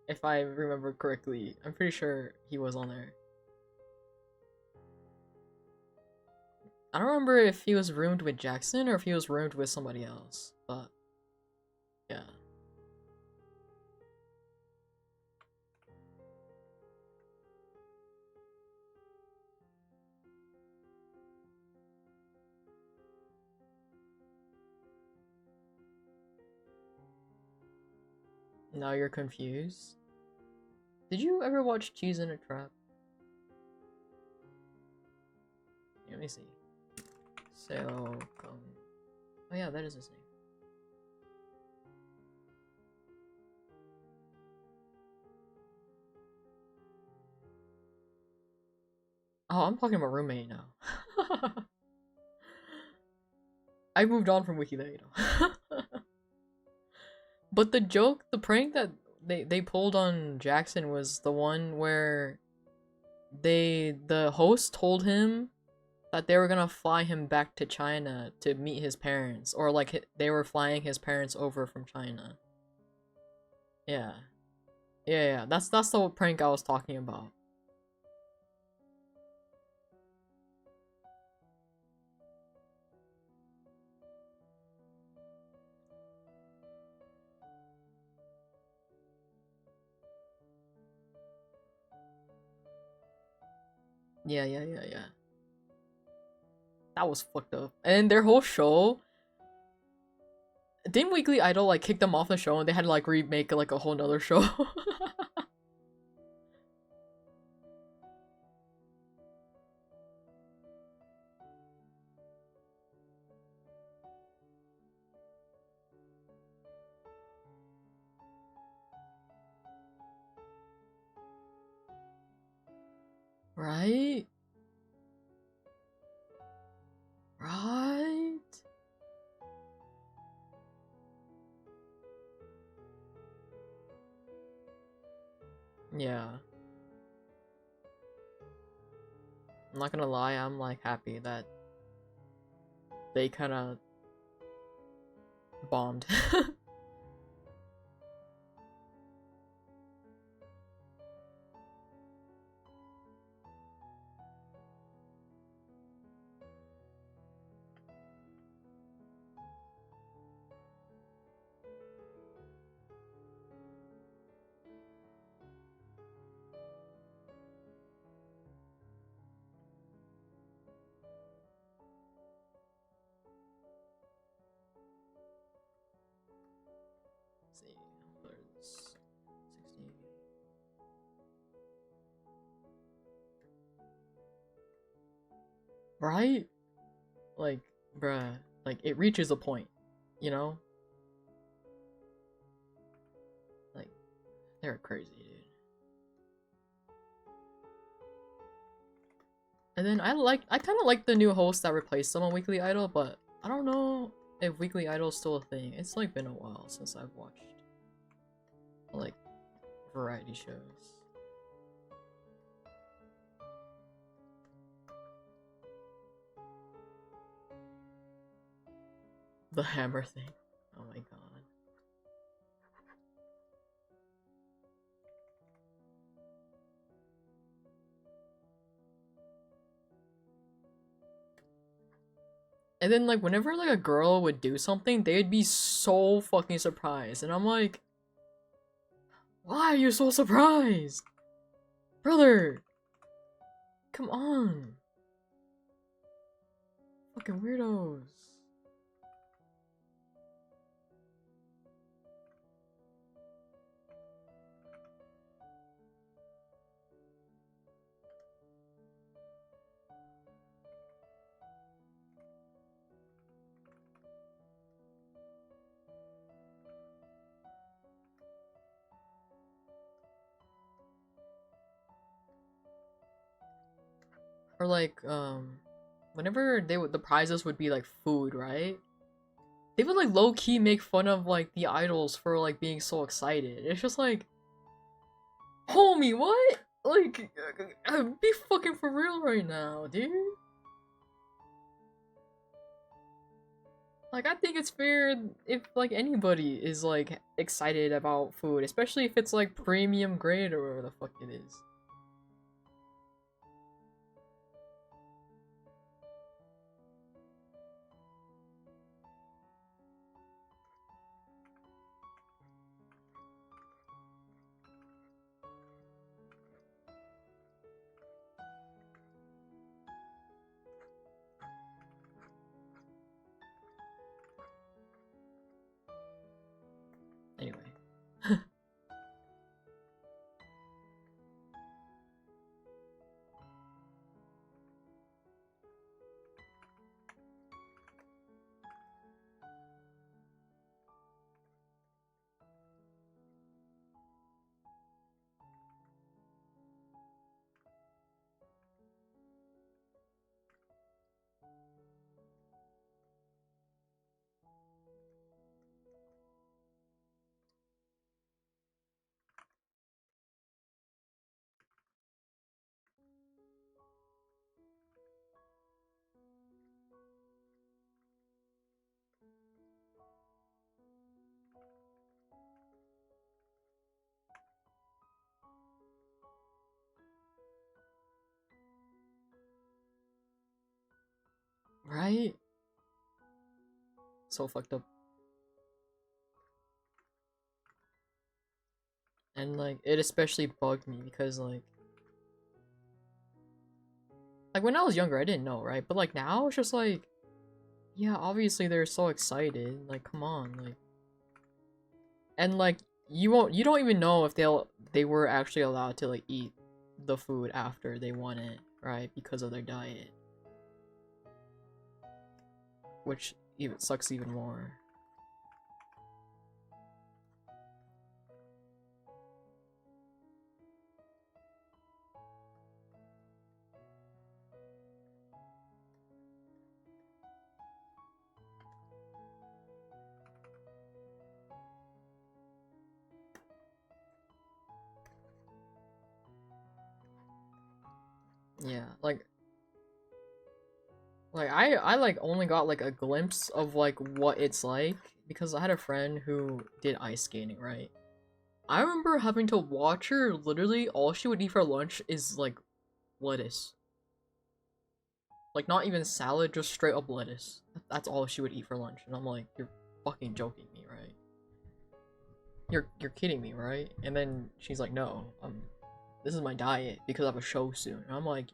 If I remember correctly, I'm pretty sure he was on there. I don't remember if he was roomed with Jackson or if he was roomed with somebody else, but yeah. Now you're confused? Did you ever watch Cheese in a Trap? Let me see. So, oh yeah, that is his name. Oh, I'm talking about roommate now. I moved on from WikiLeaks. But the joke, the prank that they pulled on Jackson was the one where the host told him that they were gonna fly him back to China to meet his parents, or like they were flying his parents over from China. Yeah, yeah. That's the prank I was talking about. Yeah. That was fucked up. And their whole show, didn't Weekly Idol like kick them off the show and they had to like remake like a whole nother show? Right? Right? Yeah. I'm not gonna lie, I'm like happy that they kind of bombed. Let's see, 60. Right? Like, bruh, like it reaches a point, you know? Like, they're crazy, dude. And then I kind of like the new host that replaced them on Weekly Idol, but I don't know if Weekly Idol's still a thing. It's like been a while since I've watched like variety shows. The hammer thing. Oh my god. And then like whenever like a girl would do something, they'd be so fucking surprised. And I'm like, why are you so surprised? Brother! Come on. Fucking weirdos. Or like, whenever the prizes would be like food, right? They would like low key make fun of like the idols for like being so excited. It's just like, homie, what? Like, be fucking for real right now, dude. Like, I think it's fair if, like, anybody is, like, excited about food, especially if it's, like, premium grade or whatever the fuck it is. Anyway. Right? So fucked up. And, like, it especially bugged me because, like, when I was younger, I didn't know, right? But, like, now, it's just like, yeah, obviously they're so excited. Like, come on, like. And, like, you don't even know if they were actually allowed to, like, eat the food after they won it, right? Because of their diet. Which even sucks even more. Yeah, like I like only got like a glimpse of like what it's like because I had a friend who did ice skating, right? I remember having to watch her literally all she would eat for lunch is like lettuce. Like not even salad, just straight up lettuce. That's all she would eat for lunch. And I'm like, you're fucking joking me, right? You're kidding me, right? And then she's like, no, this is my diet because I have a show soon. And I'm like,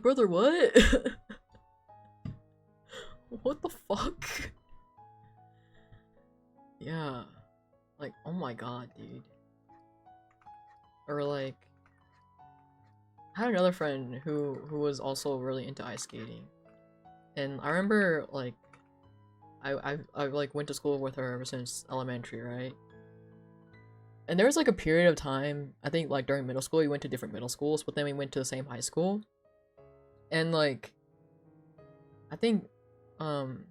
brother, what? What the fuck? Yeah. Like, oh my god, dude. Or like, I had another friend who was also really into ice skating. And I remember like I like went to school with her ever since elementary, right? And there was like a period of time, I think like during middle school, we went to different middle schools, but then we went to the same high school. And like I think um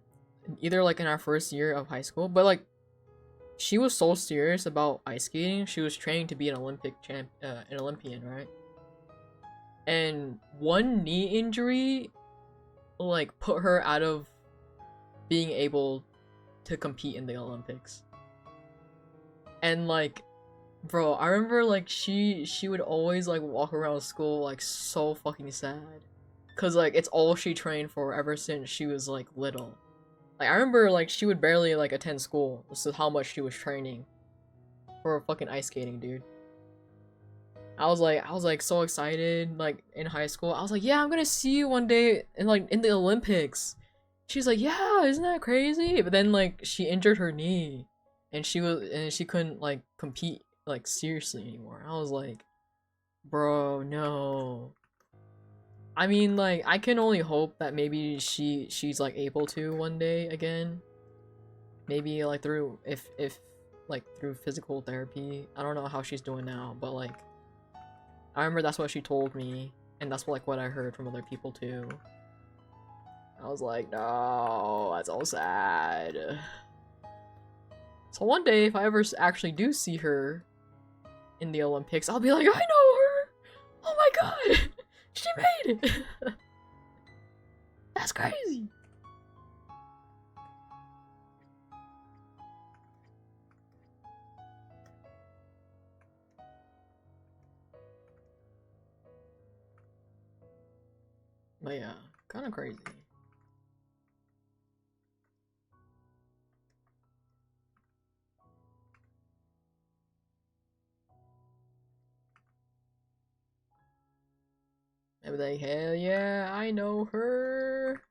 either like in our first year of high school, but like she was so serious about ice skating, she was training to be an an Olympian, right? And one knee injury like put her out of being able to compete in the Olympics. And like, bro, I remember like she would always like walk around school like so fucking sad. Cause like it's all she trained for ever since she was like little. Like I remember like she would barely like attend school. This is how much she was training for fucking ice skating, dude. I was like so excited like in high school. I was like, yeah, I'm gonna see you one day in like in the Olympics. She's like, yeah, isn't that crazy? But then like she injured her knee, and she couldn't like compete like seriously anymore. I was like, bro, no. I mean, like I can only hope that maybe she's like able to one day again. Maybe like through if like through physical therapy. I don't know how she's doing now, but like I remember that's what she told me, and that's like what I heard from other people too. I was like, no, that's all sad. So one day, if I ever actually do see her in the Olympics, I'll be like, I know her! Oh my god! She made it! That's crazy! But yeah, kind of crazy. Maybe like, hell yeah, I know her.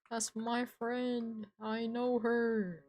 That's my friend. I know her.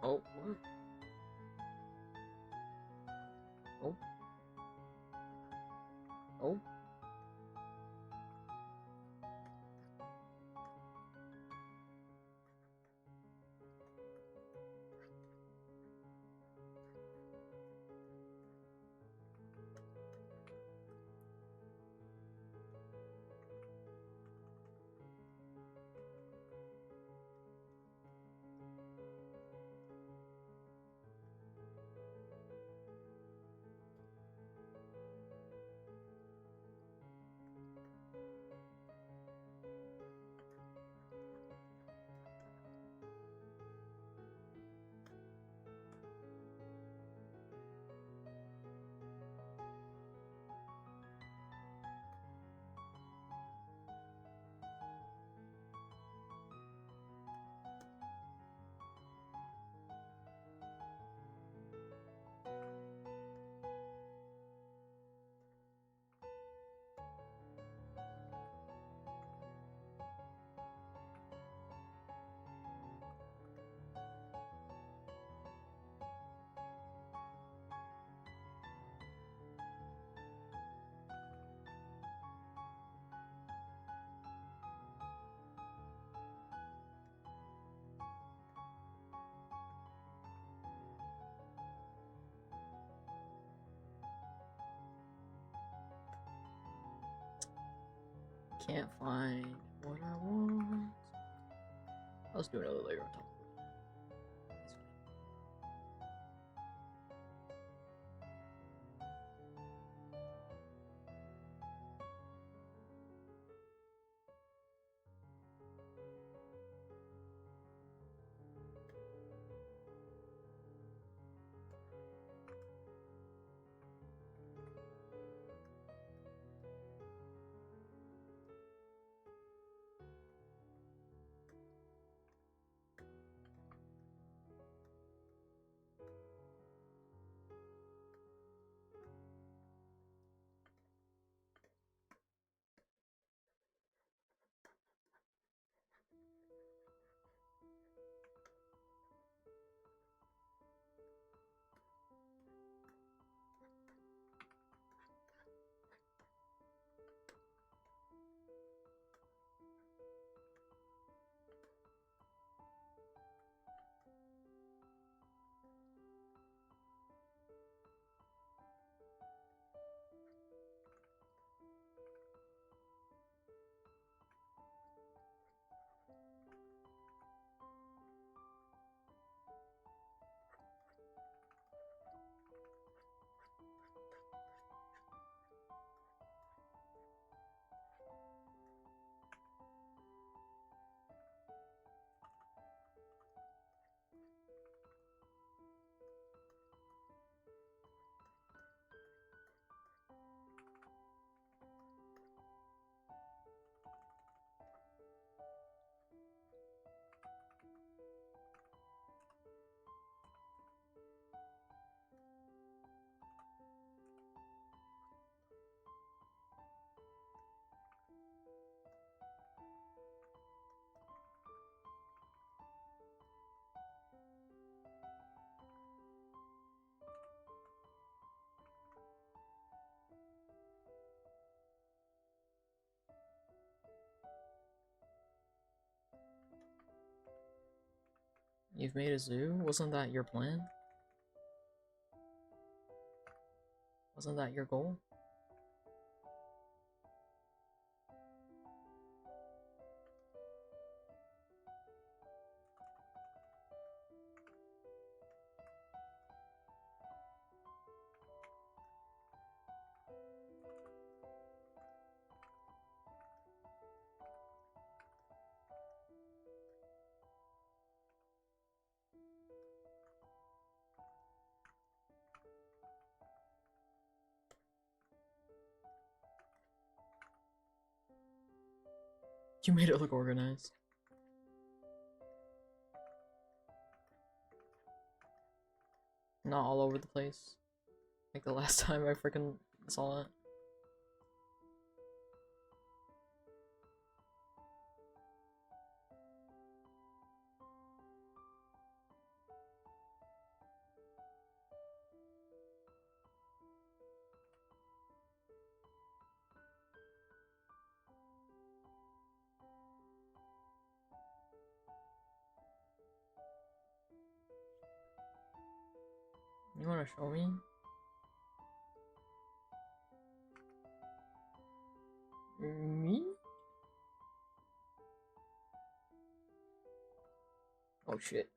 Oh. Oh. Oh. Can't find what I want. Let's do another layer on top. You've made a zoo? Wasn't that your plan? Wasn't that your goal? You made it look organized. Not all over the place. Like the last time I freaking saw it. You wanna show me? Me? Oh shit.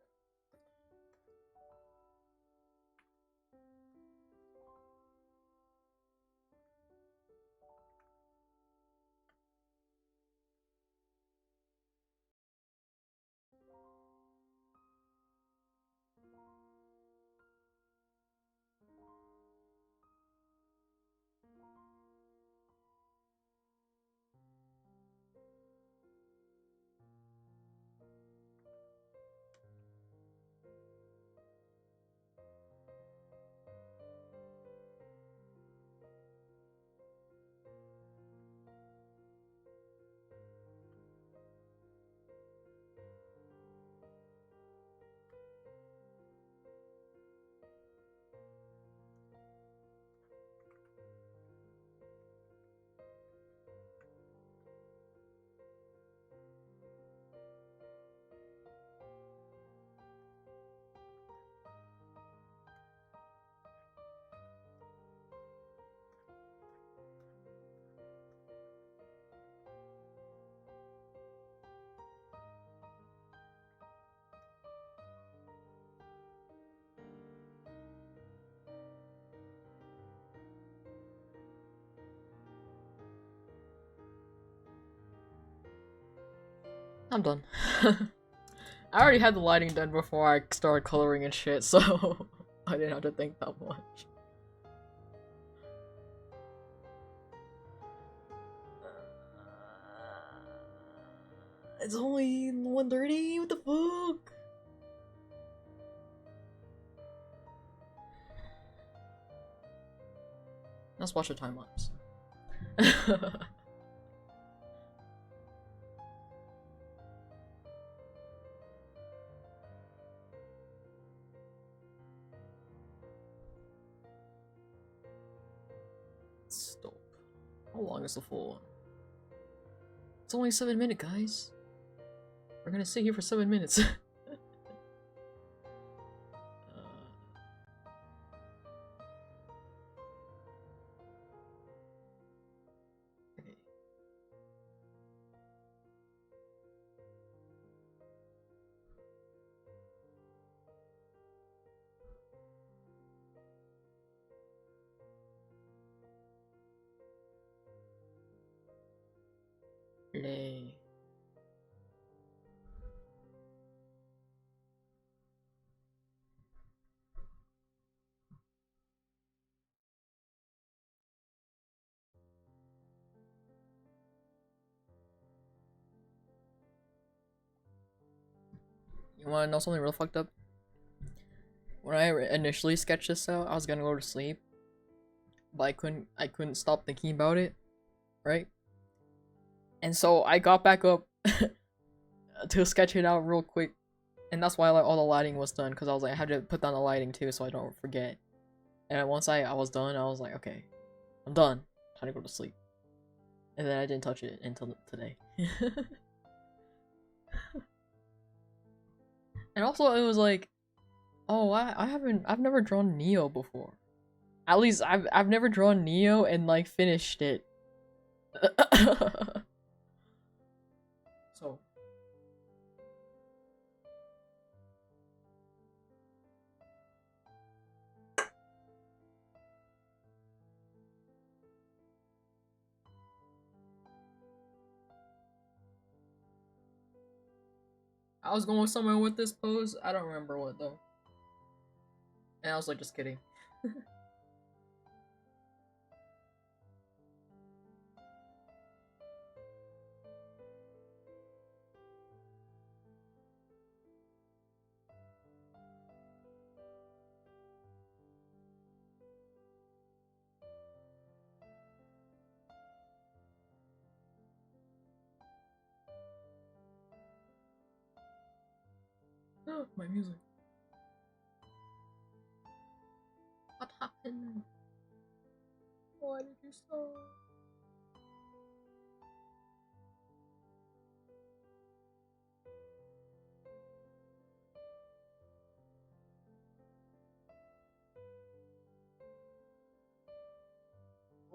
I'm done. I already had the lighting done before I started coloring and shit, so I didn't have to think that much. It's only 1:30? What the fuck? Let's watch a time lapse. Stop. How long is the full one? It's only 7 minutes, guys. We're gonna sit here for 7 minutes. Okay. Play. You wanna know something real fucked up? When I initially sketched this out, I was gonna go to sleep, but I couldn't stop thinking about it, right? And so I got back up to sketch it out real quick, and that's why like all the lighting was done, because I was like I had to put down the lighting too so I don't forget. And once I was done, I was like, okay, I'm done. Time to go to sleep. And then I didn't touch it until today. And also it was like, oh, I've never drawn Neo before. At least I've never drawn Neo and like finished it. So I was going somewhere with this pose. I don't remember what though. And I was like, just kidding. My music. What happened? Why did you stop?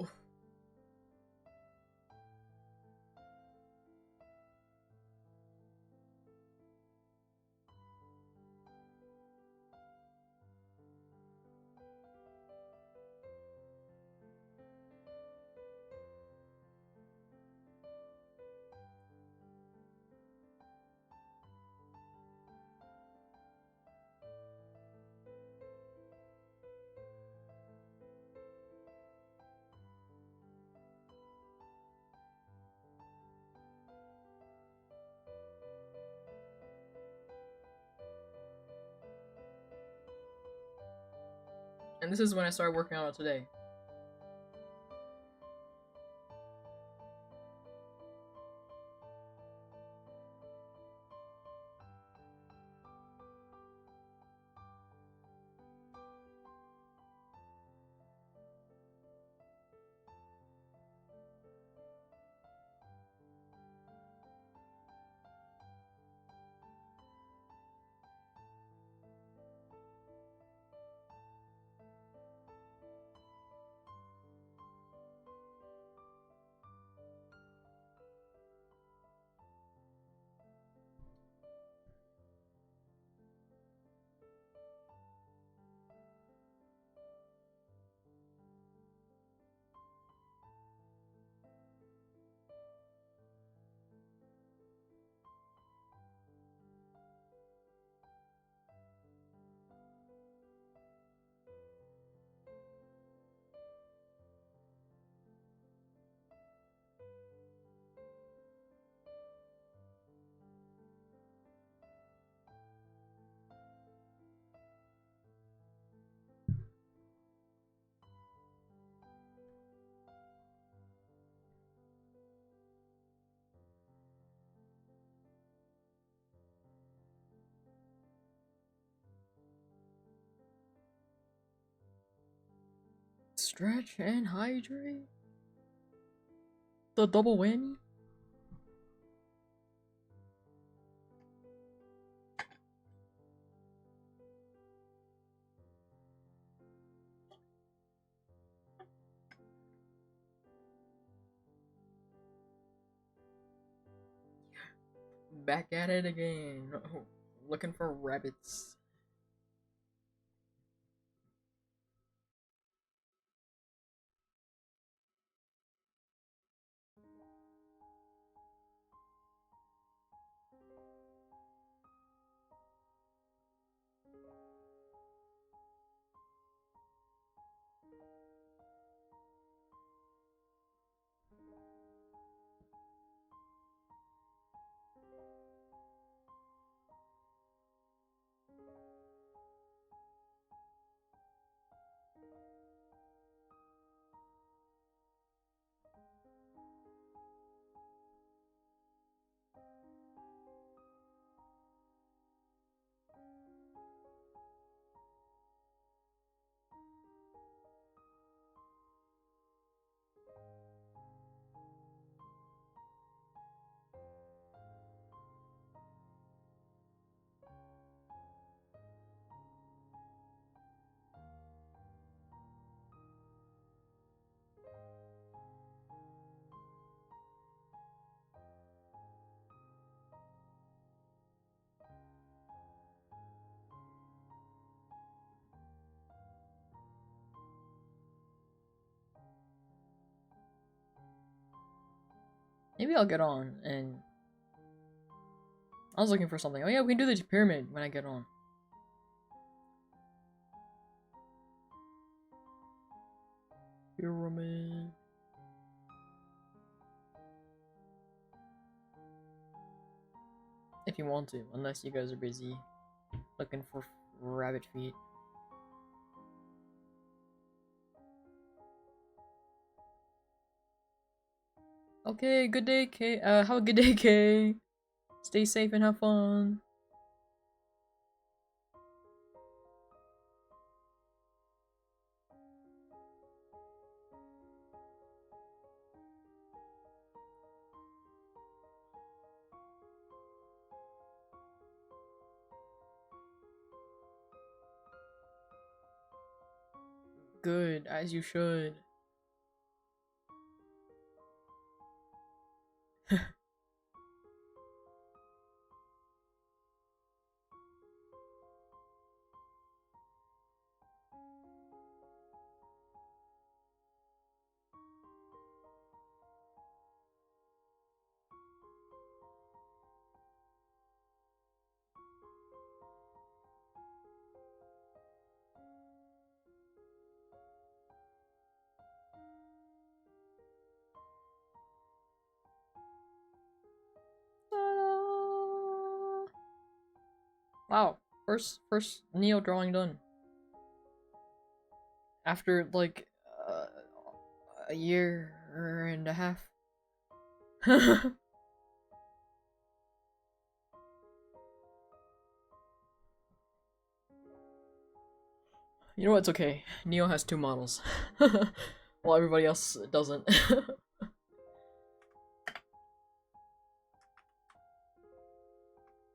Oof. And this is when I started working on it today. Stretch and hydrate? The double whammy? Back at it again. Looking for rabbits. Maybe I'll get on and I was looking for something. Oh yeah, we can do the pyramid when I get on. Pyramid. If you want to, unless you guys are busy looking for rabbit feet. Okay, good day, Kay. Have a good day, Kay. Stay safe and have fun. Good, as you should. Wow, first Neo drawing done. After like a year and a half. You know what? It's okay. Neo has 2 models, while everybody else doesn't.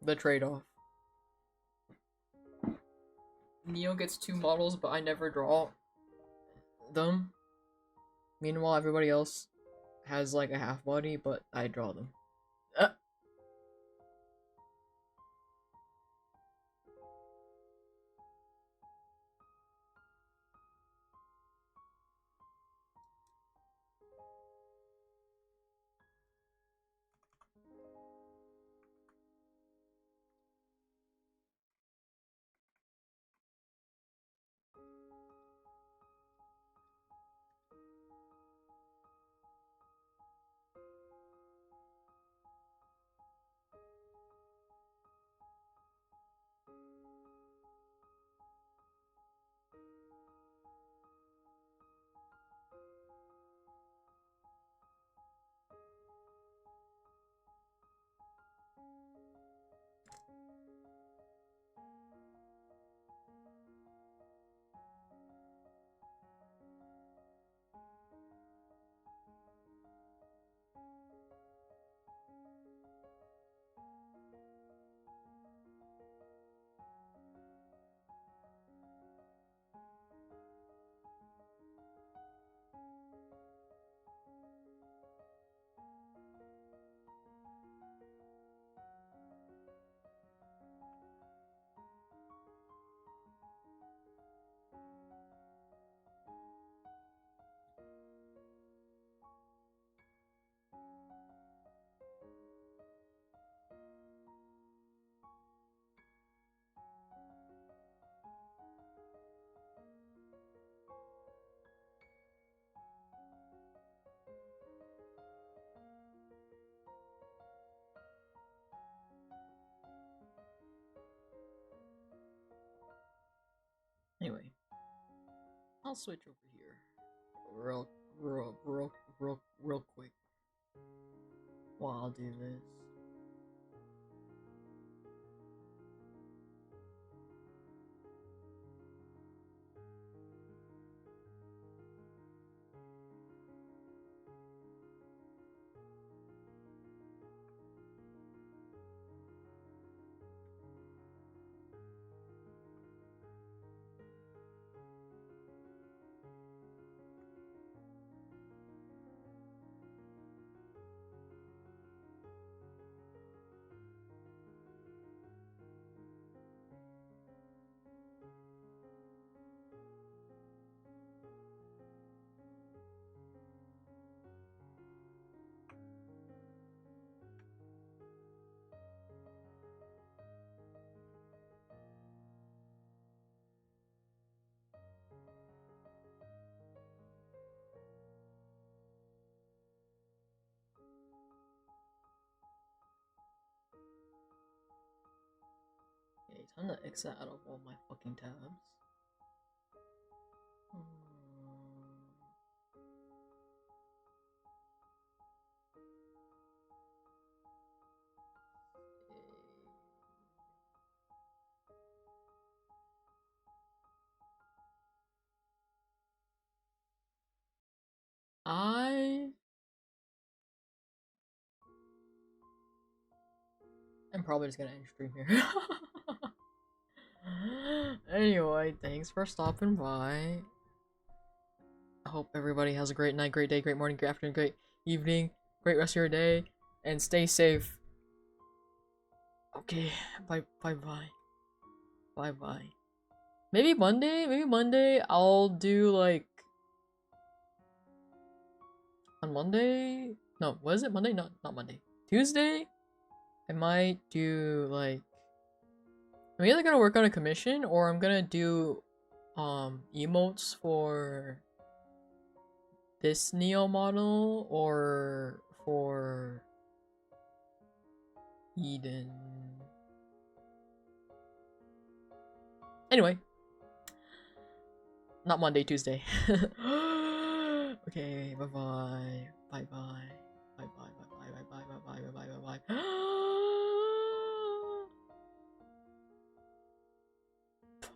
The trade-off. Neo gets 2 models, but I never draw them. Meanwhile, everybody else has like a half body, but I draw them. Anyway, I'll switch over here real quick while I'll do this. Okay, time to exit out of all my fucking tabs. I'm probably just gonna end stream here. Anyway, thanks for stopping by. I hope everybody has a great night, great day, great morning, great afternoon, great evening, great rest of your day, and stay safe. Okay, bye bye. Bye bye. Maybe Monday I'll do like on Monday. No, what is it? Monday? No, not Monday. Tuesday? I might do like I'm either gonna work on a commission or I'm gonna do emotes for this Neo model or for Eden. Anyway, not Monday, Tuesday. Okay, bye bye. Bye bye. Bye bye bye bye bye bye bye bye bye bye bye bye.